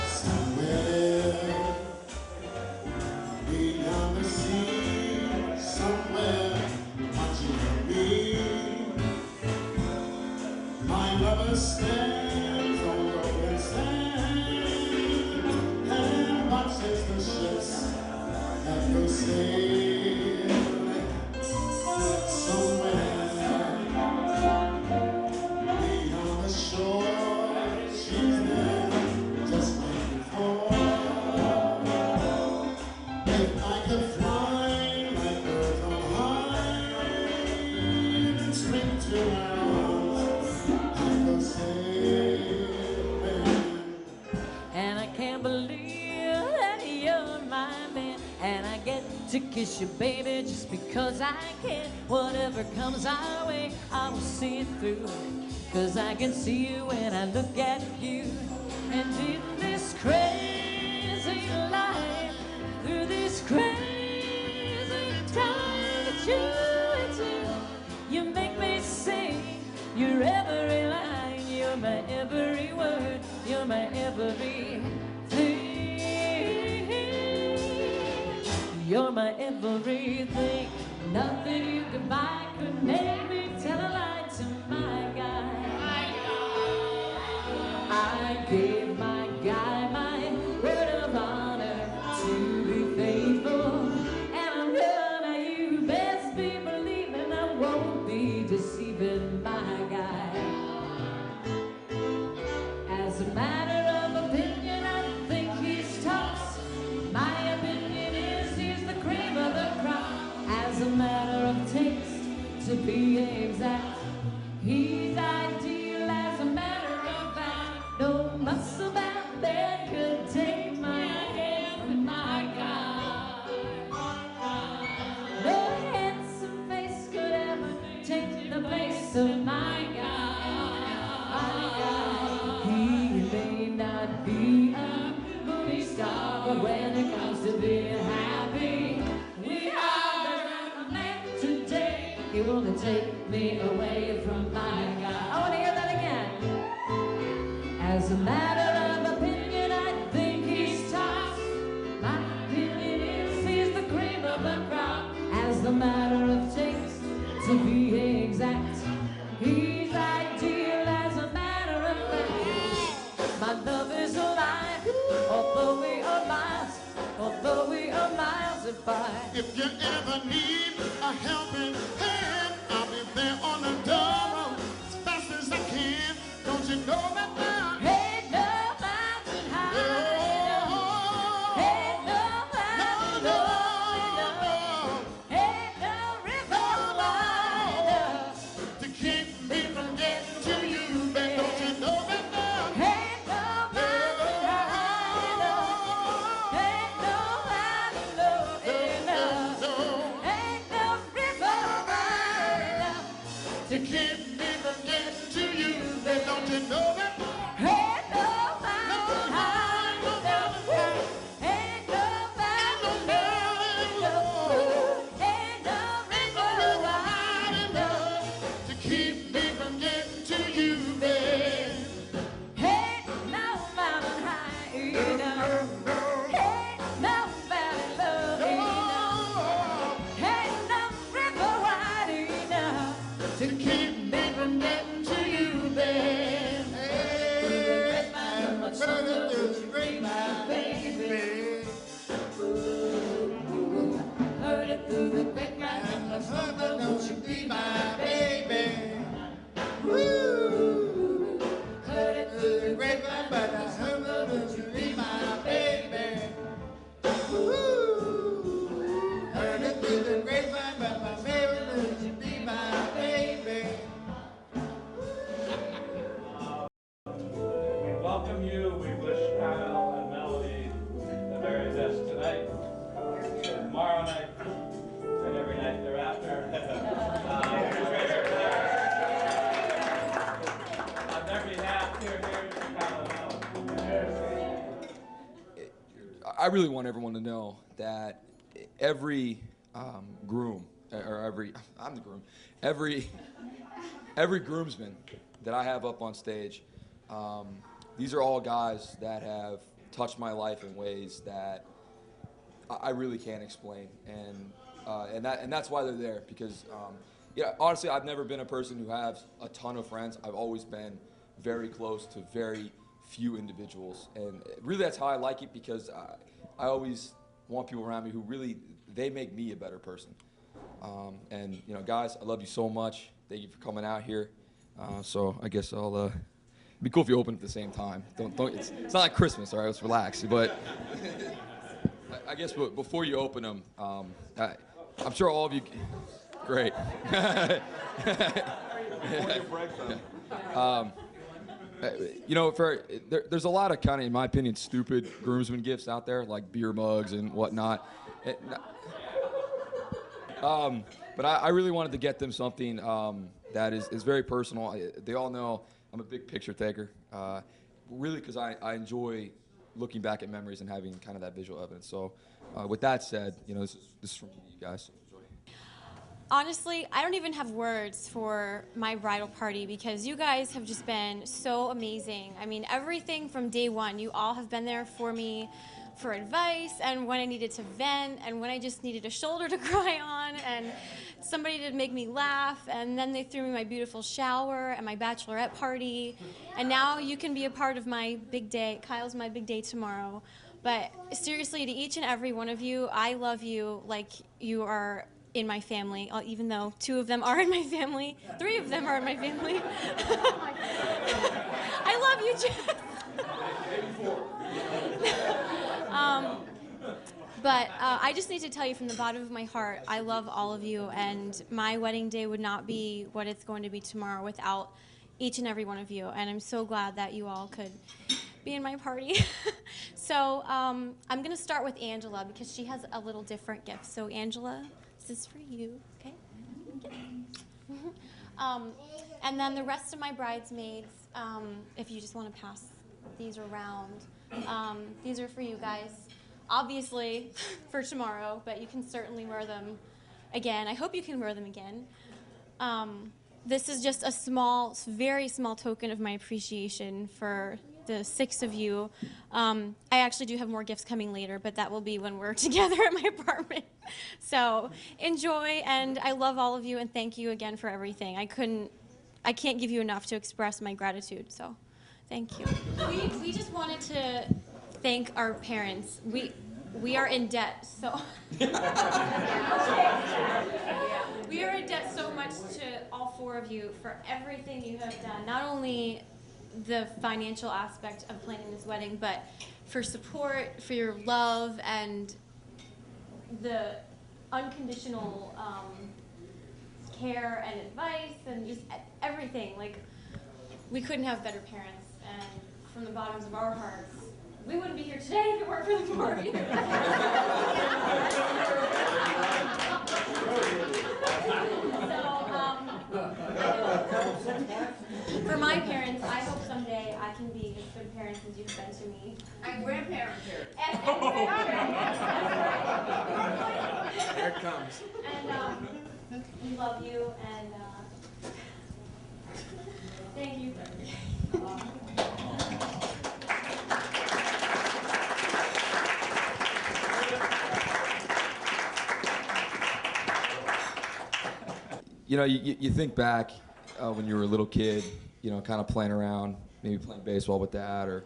Somewhere beyond the believe that you're my man. And I get to kiss you, baby, just because I can. Whatever comes our way, I will see it through. 'Cause I can see you when I look at you. And in this crazy life, through this crazy time that you make me sing your every line, you're my every word, you're my everything. You're my everything. Nothing you could buy could make me tell a lie to my guy. I gave my guy my word of honor to be faithful, and I'm gonna, you best be believing I won't be deceiving my guy. As a matter of opinion, I think he's tops. My opinion is he's the cream of the crop. As a matter of taste, to be exact, he's ideal. As a matter of fact, no muscle bound man could take my hand from my guy. No handsome face could ever take the place of my guy. He may not be a movie star, but when it comes to being happy, we are the man today. He won't take me away from my guy. I want to hear that again. As a matter of opinion, I think he's tops. My opinion is he's the cream of the crop. As a matter of taste, to be exact, he's ideal. As a matter of fact, my love is alive. Although we are miles apart. If you ever need a helping hand, I'll be there on the double as fast as I can. Don't you know that now? Ain't no mountain high enough. Ain't no mountain low enough. Ain't no river wide enough to keep me from getting to you, babe. Don't you know that now? Ain't no mountain high enough. Ain't no mountain low enough. Ain't no river wide enough to keep me from getting to you, babe. Don't you know that? Ain't no mountain high enough. Ain't no mountain low enough. Ain't no river wide enough to keep me from getting to you, babe. Ain't no mountain high enough. Ain't no valley low enough. Ain't no river wide enough to keep me from getting to you, babe. Heard it through the grapevine, and my mother, don't you be my baby. Woo. Heard it through the grapevine, but I heard her, don't you be my baby. Woo. Heard it through the grapevine, but my baby, don't you be my baby. We welcome you. We wish Kyle and Melanie the very best tonight, tomorrow night, and every night thereafter. On their behalf, here to Kyle and Melanie. I really want everyone to know that every groom, or I'm the groom, every groomsman that I have up on stage, these are all guys that have touched my life in ways that I really can't explain, and that's why they're there. Because honestly, I've never been a person who has a ton of friends. I've always been very close to very few individuals, and really that's how I like it, because I always want people around me who really, they make me a better person. And guys, I love you so much. Thank you for coming out here. So I guess I'll. It'd be cool if you open at the same time. Don't. It's not like Christmas, all right? Let's relax. But I guess before you open them, I'm sure all of you. Great. Before you break them. You know, there's a lot of kind of, in my opinion, stupid groomsmen gifts out there, like beer mugs and whatnot. But I really wanted to get them something that is very personal. They all know I'm a big picture taker, really because I enjoy looking back at memories and having kind of that visual evidence. So with that said, you know, this is from you guys. Honestly, I don't even have words for my bridal party because you guys have just been so amazing. I mean, everything from day one, you all have been there for me for advice and when I needed to vent and when I just needed a shoulder to cry on and somebody to make me laugh, and then they threw me my beautiful shower and my bachelorette party, and now you can be a part of my big day. Kyle's my big day tomorrow. But seriously, to each and every one of you, I love you like you are in my family, even though 2 of them are in my family. 3 of them are in my family. I love you, Jess. But I just need to tell you from the bottom of my heart, I love all of you, and my wedding day would not be what it's going to be tomorrow without each and every one of you, and I'm so glad that you all could be in my party. So I'm going to start with Angela because she has a little different gift. So Angela, this is for you, okay? And then the rest of my bridesmaids, if you just want to pass these around, these are for you guys. Obviously for tomorrow, but you can certainly wear them again. I hope you can wear them again. This is just a small, very small token of my appreciation for the 6 of you. I actually do have more gifts coming later, but that will be when we're together at my apartment. So enjoy, and I love all of you, and thank you again for everything. I can't give you enough to express my gratitude, so thank you. We just wanted to thank our parents. We are in debt, so we are in debt so much to all 4 of you for everything you have done. Not only the financial aspect of planning this wedding, but for support, for your love, and the unconditional care and advice, and just everything. Like, we couldn't have better parents, and from the bottoms of our hearts, we wouldn't be here today if it weren't for the 4 of you. For my parents, I hope someday I can be as good parents as you've been to me. And grandparents. And grandparents. Here it comes. And we love you, and thank you. You know, you think back when you were a little kid, you know, kind of playing around, maybe playing baseball with dad, or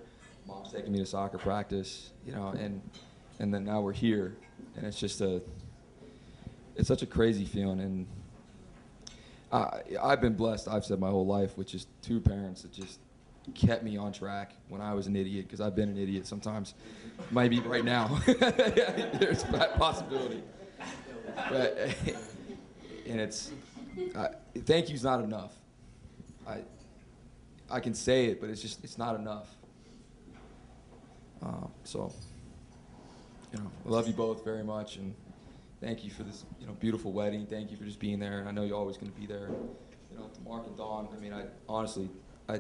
mom's taking me to soccer practice, you know, and then now we're here, and it's just it's such a crazy feeling, and I've been blessed, I've said my whole life, with just 2 parents that just kept me on track when I was an idiot, because I've been an idiot sometimes, maybe right now. There's that possibility. But, and it's, thank you's not enough. I can say it, but it's not enough. So, you know, I love you both very much, and thank you for this, you know, beautiful wedding. Thank you for just being there, and I know you're always going to be there. You know, to Mark and Dawn, I mean, honestly, I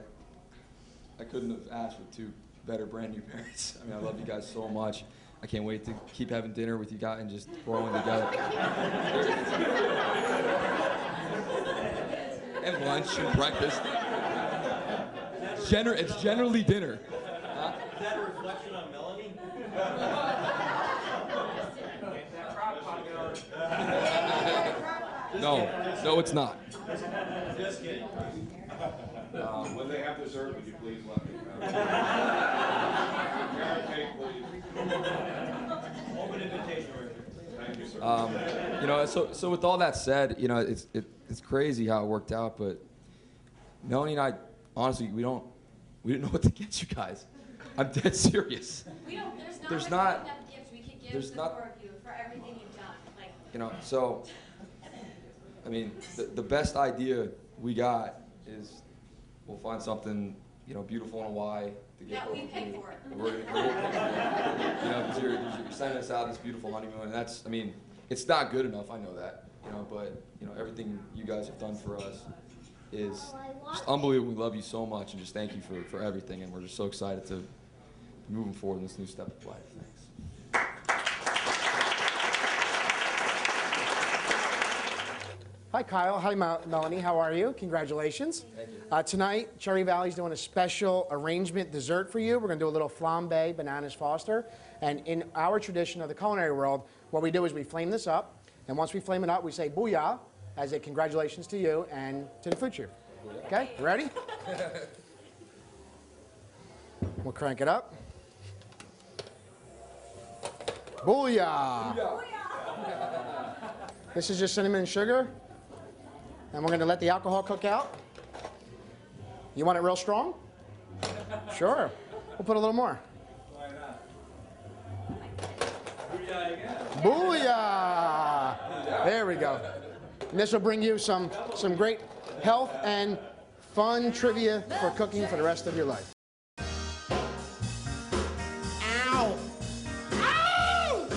couldn't have asked for 2 better brand new parents. I mean, I love you guys so much. I can't wait to keep having dinner with you guys and just growing together. And lunch and breakfast. It's generally dinner. Is that a reflection on Melanie? No, it's not. Just kidding. When they have dessert, would you please let me know? Carrot cake, please. Open invitation. Thank you, sir. You know, so with all that said, you know, it's crazy how it worked out, but Melanie and I, honestly, we didn't know what to get you guys. I'm dead serious. There's not enough gifts we could give the 4 of you for everything you've done. Like, you know, so, I mean, the best idea we got is we'll find something you know, beautiful in Hawaii to get Yeah, we both of paid you. for it. We're gonna pay for it. You know, because you're sending us out this beautiful honeymoon, and that's, I mean, it's not good enough. I know that, you know, but you know, everything you guys have done for us is just unbelievable. We love you so much, and just thank you for everything. And we're just so excited to be moving forward in this new step of life. Thanks. Hi, Kyle. Hi, Melanie. How are you? Congratulations. Thank you. Tonight, Cherry Valley's doing a special arrangement dessert for you. We're going to do a little flambe bananas Foster. And in our tradition of the culinary world, what we do is we flame this up. And once we flame it up, we say booyah as a congratulations to you and to the food chief. Okay, you ready? We'll crank it up. Booyah! This is just cinnamon and sugar. And we're going to let the alcohol cook out. You want it real strong? Sure. We'll put a little more. Why not? Booyah again. Booyah! There we go. And this will bring you some great health and fun trivia for cooking for the rest of your life. Ow! Ow!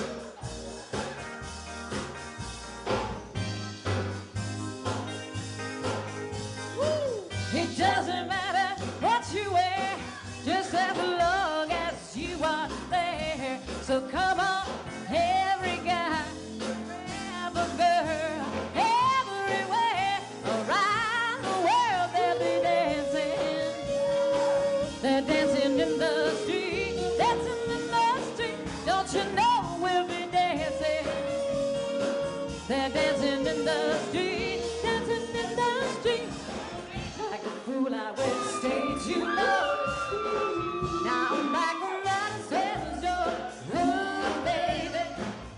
It doesn't matter what you wear, just as long as you are there. So come on, every guy, every girl, everywhere around the world they'll be dancing. They're dancing in the street, dancing in the street. Don't you know we'll be dancing? They're dancing in the street, dancing in the street. Like a fool, I went stay too long. Now I'm back on the stage door. Ooh, baby,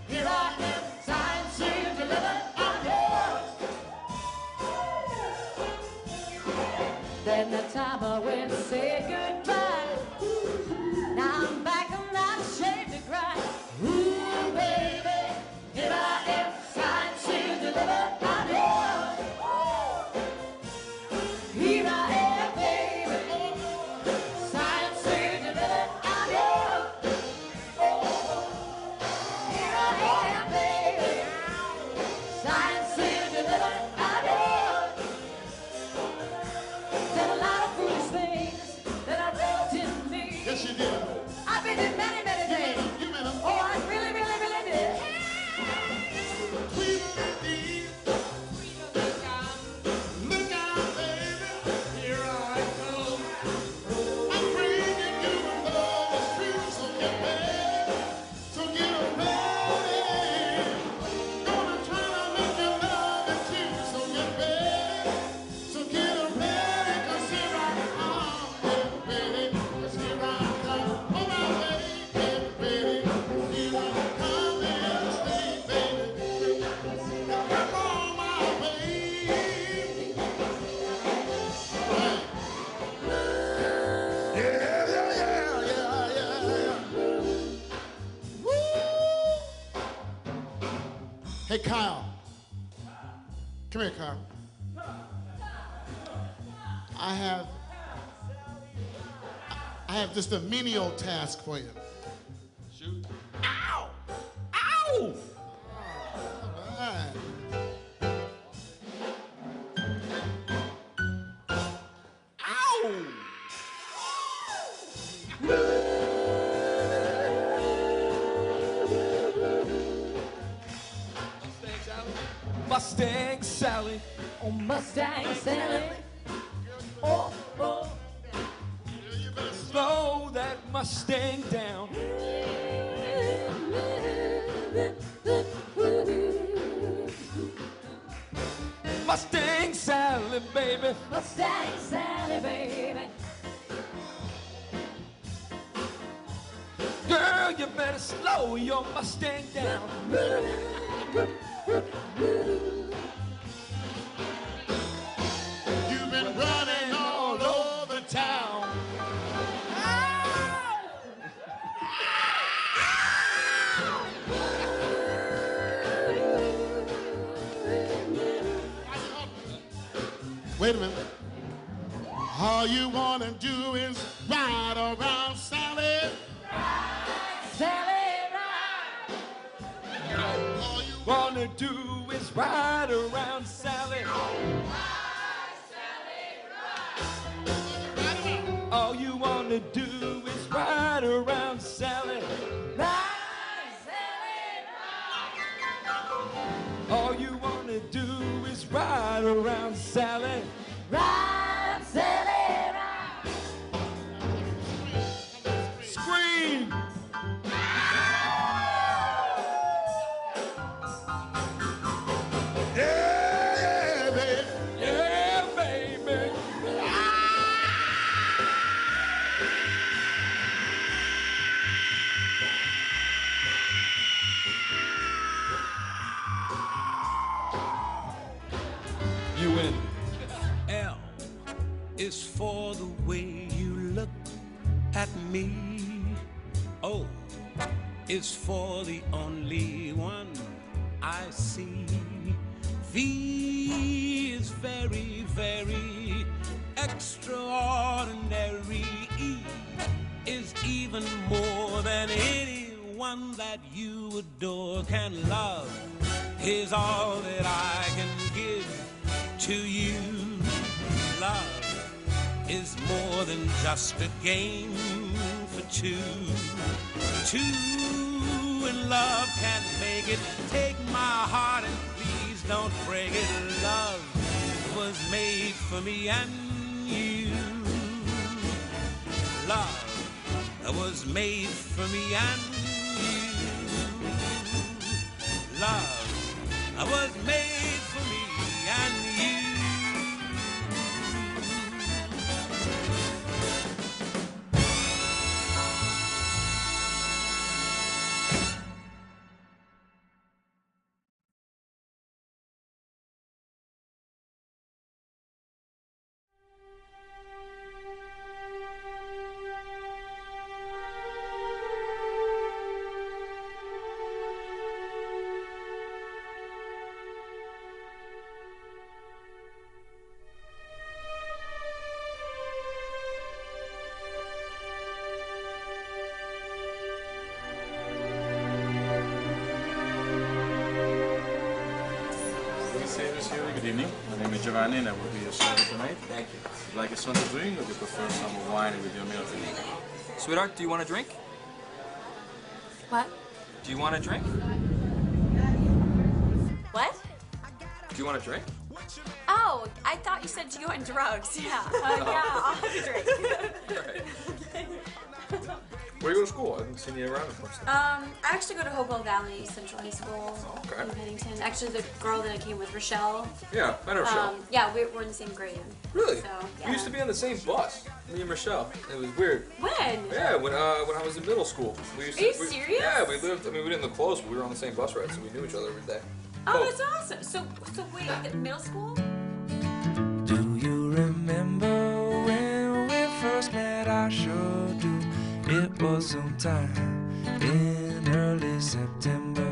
here I am, trying to deliver on you. Then the time I went to say goodbye. Now I'm back, I'm not ashamed to cry. Ooh, baby, here I am, trying to deliver on you. Here I am, baby, trying to deliver on you. Here I am, baby, trying to deliver on you. Said a lot of foolish things that I really didn't mean. Yes, you did. I've been in many, many days. You meant them. Oh, I really, really, really did. Look out, baby. Here I come. I'm bringing you love that's true, so get ready. So get ready. Gonna try to make you love it too, so get ready. So get ready, 'cause here I come, baby. 'Cause here I come. Oh, my baby, baby. Here I come and stay, baby. Come on, my baby. Hey, Kyle. Come here, Kyle. I have just a menial task for you. Shoot. Ow! Ow! All right. Ow! Mustang Sally, oh Mustang Sally, oh oh, Slow that Mustang down. Mustang Sally, baby. Mustang Sally, baby. Girl, you better slow your Mustang down. You've been running all over town. Wait a minute. All you wanna do is ride around Sally. Sally, ride. All you Wanna do is ride around Sally. All you wanna do is ride around Sally. All you wanna do is ride around Sally. Ride, Sally, ride. Scream! yeah, baby. Yeah, baby. You win. L is for the way you look at me. O is for the only one I see. V is very, very extraordinary. E is even more than anyone that you adore can love. Is all that I can give to you. Love is more than just a game for two. Two in love can make it. Take my heart and please don't break it. Love was made for me and you. Love was made for me and you. Love was made for me and you. Good evening. My name is Giovanni and I will be your server tonight. Thank you. Would you like a something to drink or do you prefer some wine with your meal tonight? Sweetheart, do you want a drink? What? Do you want a drink? What? Do you want a drink? Oh, I thought you said, do you want drugs? Yeah. Yeah, I'll have a drink. Where do you go to school? I haven't seen you around before. I actually go to Hopewell Valley Central High School Okay. in Pennington. Actually, the girl that I came with, Rochelle. Yeah, I know Rochelle. Yeah, we're in the same grade. Really? So, yeah. We used to be on the same bus, me and Michelle. It was weird. When? Yeah, when I was in middle school. We used Are you to, serious? Yeah, we lived. I mean, we didn't live close, but we were on the same bus ride, so we knew each other every day. Oh, that's awesome. So wait, middle school? Do you remember when we first met? I sure do. It was sometime in early September.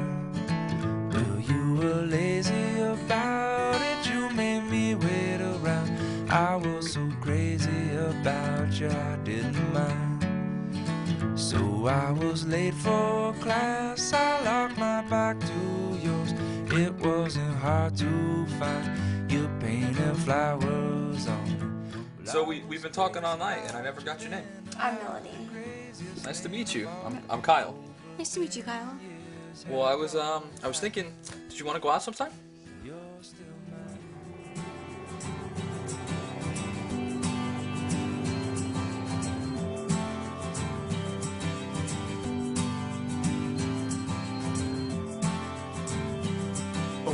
Well, you were lazy about it. You made me wait around. I was so crazy about you, I didn't mind. So I was late for class. I locked my back to yours. It wasn't hard to find. You painted flowers on. So we've been talking all night, and I never got your name. I'm Melanie. Nice to meet you. I'm Kyle. Nice to meet you, Kyle. Well, I was thinking, did you want to go out sometime?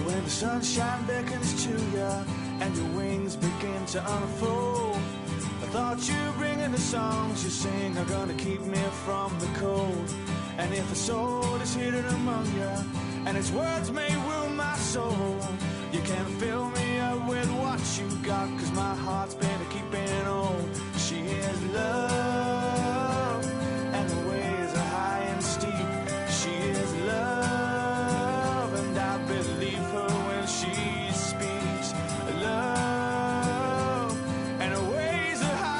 When the sunshine beckons to you and your wings begin to unfold, I thought you bringing the songs you sing are gonna keep me from the cold. And if a soul is hidden among you and its words may wound my soul, you can fill me up with what you got, 'cause my heart's been keeping on. She is love and the ways are high and steep. She is love and I believe her when she speaks. Love and the ways are high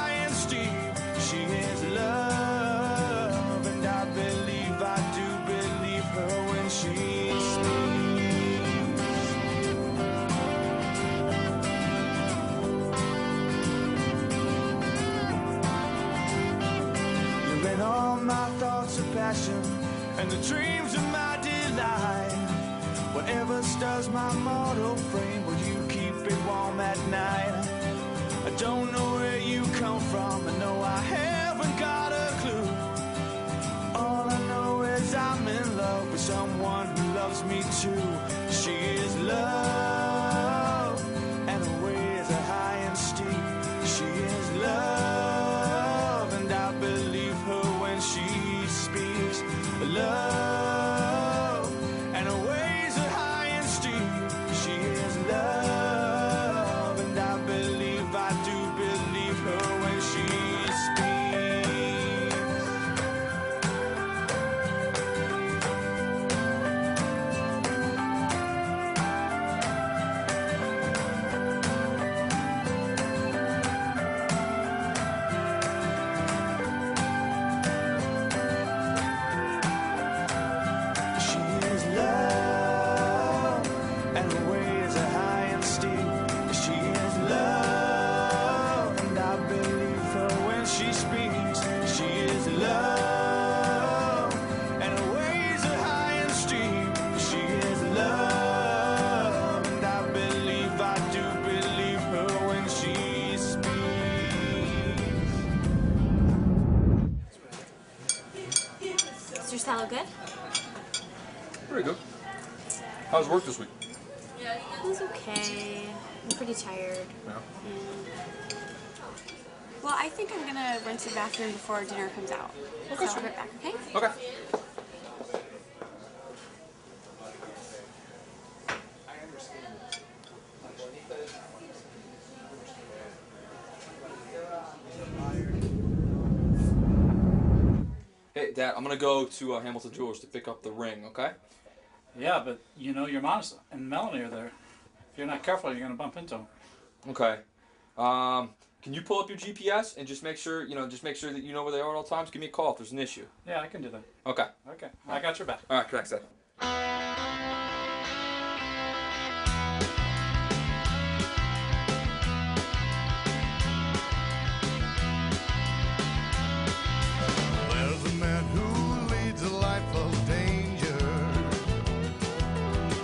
passion and the dreams of my delight. Whatever stirs my mortal frame, will you keep it warm at night? I don't know where you come from, I know I haven't got a clue. All I know is I'm in love with someone who loves me too. She is love, and her ways are high and steep. She is love, and I believe her when she speaks. Love, and her ways are high and steep. She is love, and I do believe her when she speaks. She is love, and her ways are high and steep. She is love, and I believe her when she speaks. She is love, and her ways are high and steep. She is love, and I do believe her when she speaks. Is your salad good? Pretty good. How's work this week? It was okay. I'm pretty tired. Yeah. Well, I think I'm gonna rinse the bathroom before dinner comes out. Okay, So I'll be right back, okay? Okay. Hey, Dad, I'm gonna go to Hamilton Jewelers to pick up the ring, okay? Yeah, but you know your mom's and Melanie are there. If you're not careful, you're gonna bump into them. Okay. Can you pull up your GPS and just make sure, that you know where they are at all times? Give me a call if there's an issue. Yeah, I can do that. Okay. Okay, I got your back. All right, thanks, Dad. There's a man who leads a life of danger.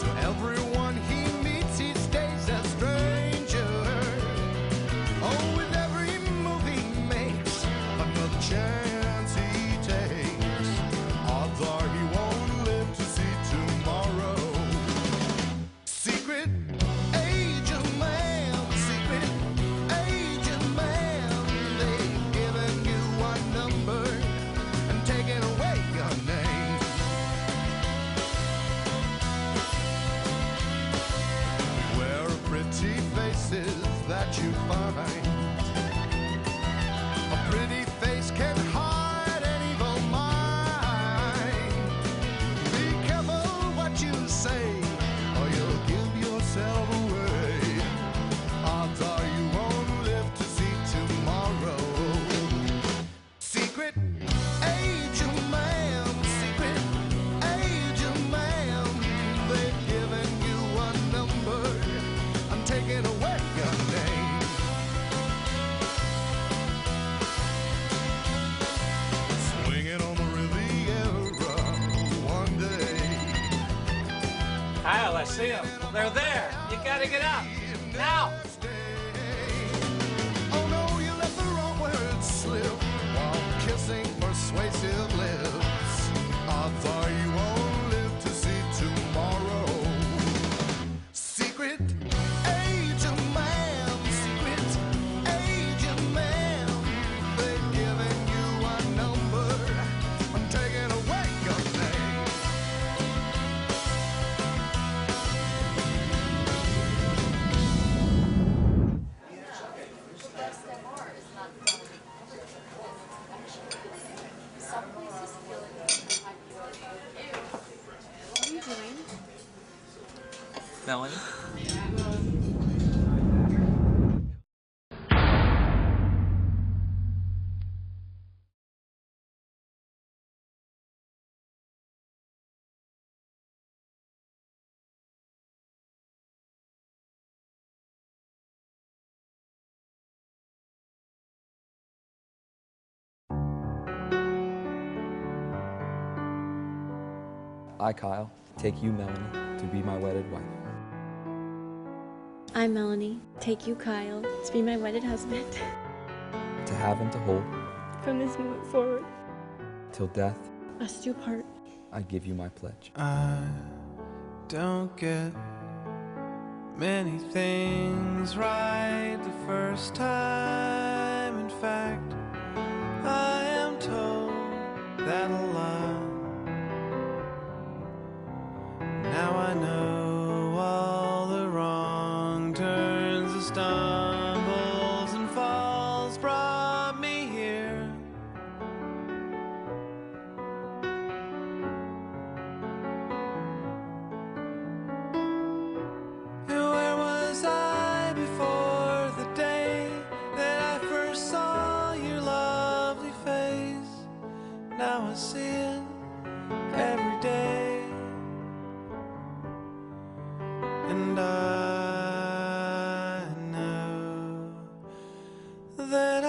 To everyone he meets, he stays a stranger. Oh, with every move he makes, another chance he takes, odds are he won't live to see tomorrow. Secret agent man, secret agent man, they've given you one number and taken away your name. Where are pretty faces that you find? A pretty face can hide an evil mind. Be careful what you say, or you'll give yourself away. Odds are you won't live to see tomorrow. Secret agent man, secret agent man, they've given you a number and taken away your name. Swinging on the Riviera one day. Kyle, I see them. They're there. You gotta get out. Now! Oh no, you let the wrong words slip while kissing persuasive lips. Odds are you won't live to see tomorrow. Secret agent man, secret agent man, they've given you a number and taken away your name. What are you doing? Melanie? I, Kyle, take you, Melanie, to be my wedded wife. I, Melanie, take you, Kyle, to be my wedded husband. To have and to hold, From this moment forward, till death, us do part. I give you my pledge. I don't get many things right the first time. In fact, I am told that a lot. Now I know all the wrong turns, the stumbles and falls brought me here. Where was I before the day that I first saw your lovely face? Now I see it every day. And I know that I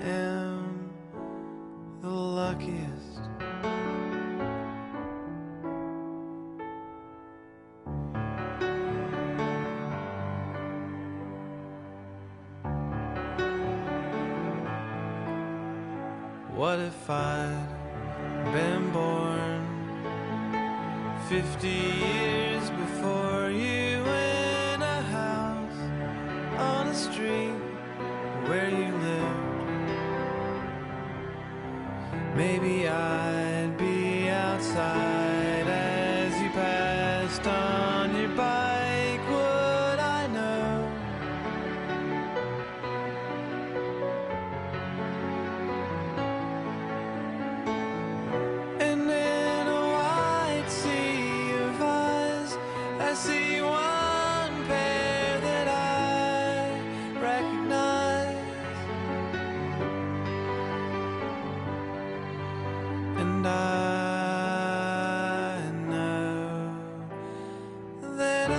am the luckiest. What if I'd been born 50 years before you, in a house on a street where you lived? Maybe I'd be outside as you passed on your bike. Would I know? And in a wide sea of eyes, I see one pair that I recognize. And I know that I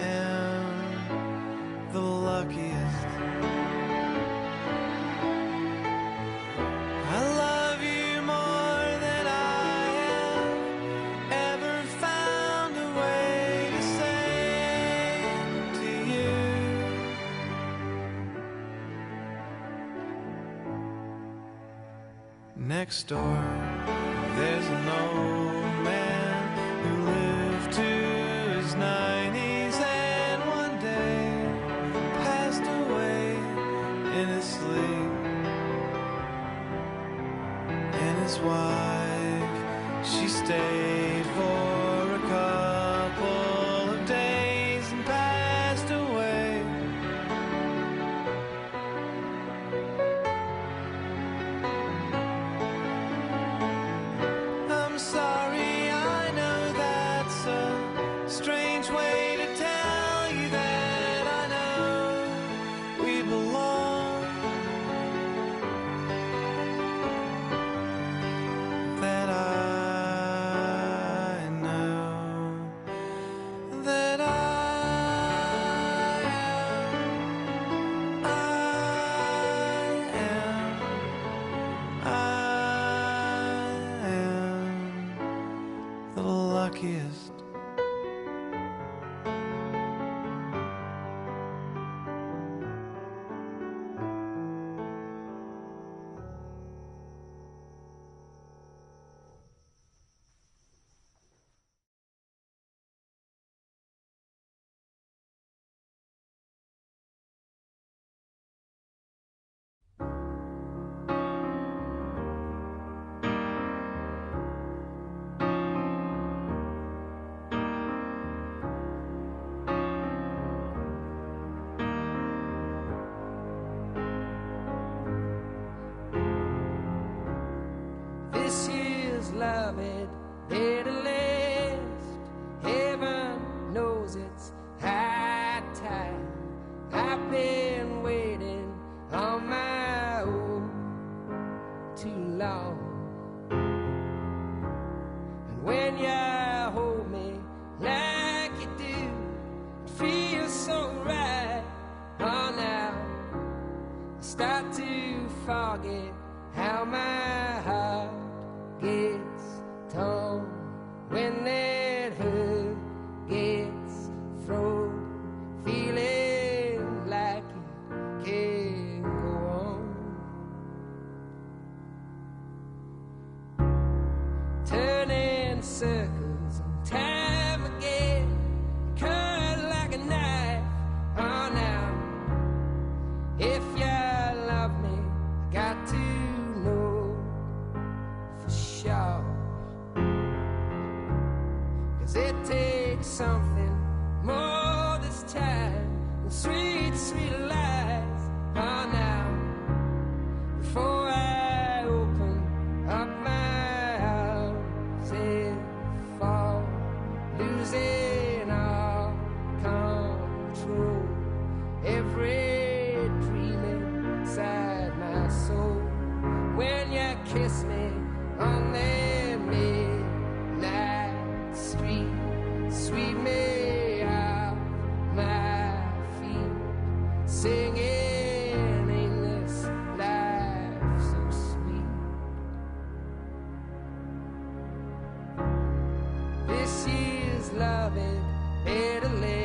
am the luckiest. I love you more than I have ever found a way to say to you. Next door, there's an old man who lived to his 90s and one day passed away in his sleep. And his wife, she stayed for a couple of days and passed away. I'm sorry, I know that's a strange way to tell you that I know we belong. That I know that I am the luckiest. This year's love it there to last. Heaven knows it's high time. I've been waiting on my own too long. circles and time again, cut like a knife. Oh, now, if you love me, I got to know for sure. 'Cause it takes something more this time than sweet, sweet lies. Oh, now, before I open up my arms and fall, losing all control, every dream inside my soul. When you kiss me on the midnight street, sweep me off my feet, singing, ain't this life so sweet? This year's loving better last.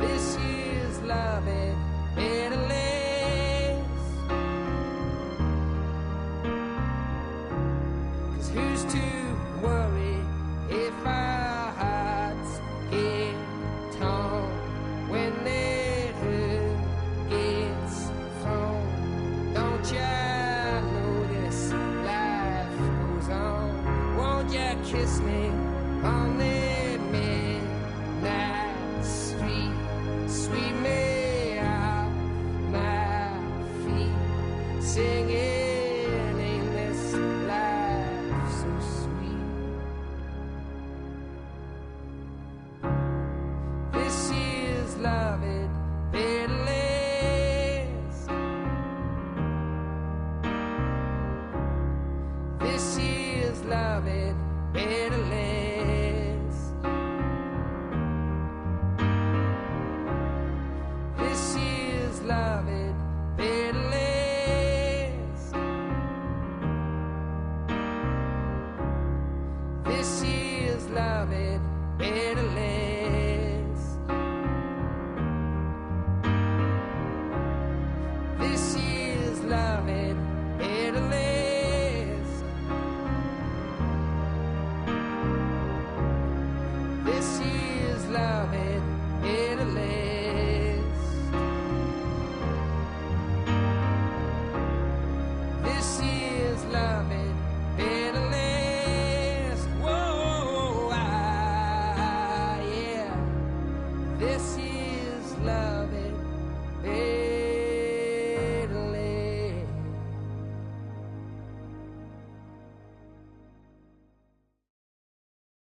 This year's loving better last. 'Cause who's to worry if our hearts get torn when that hurt gets thrown? Don't ya know this life goes on? Won't ya kiss me on the midnight street, sweep me off my feet, singing, ain't this life so sweet? This year's loving better last. This year's loving better last. This year's loving better last. This year's loving better last.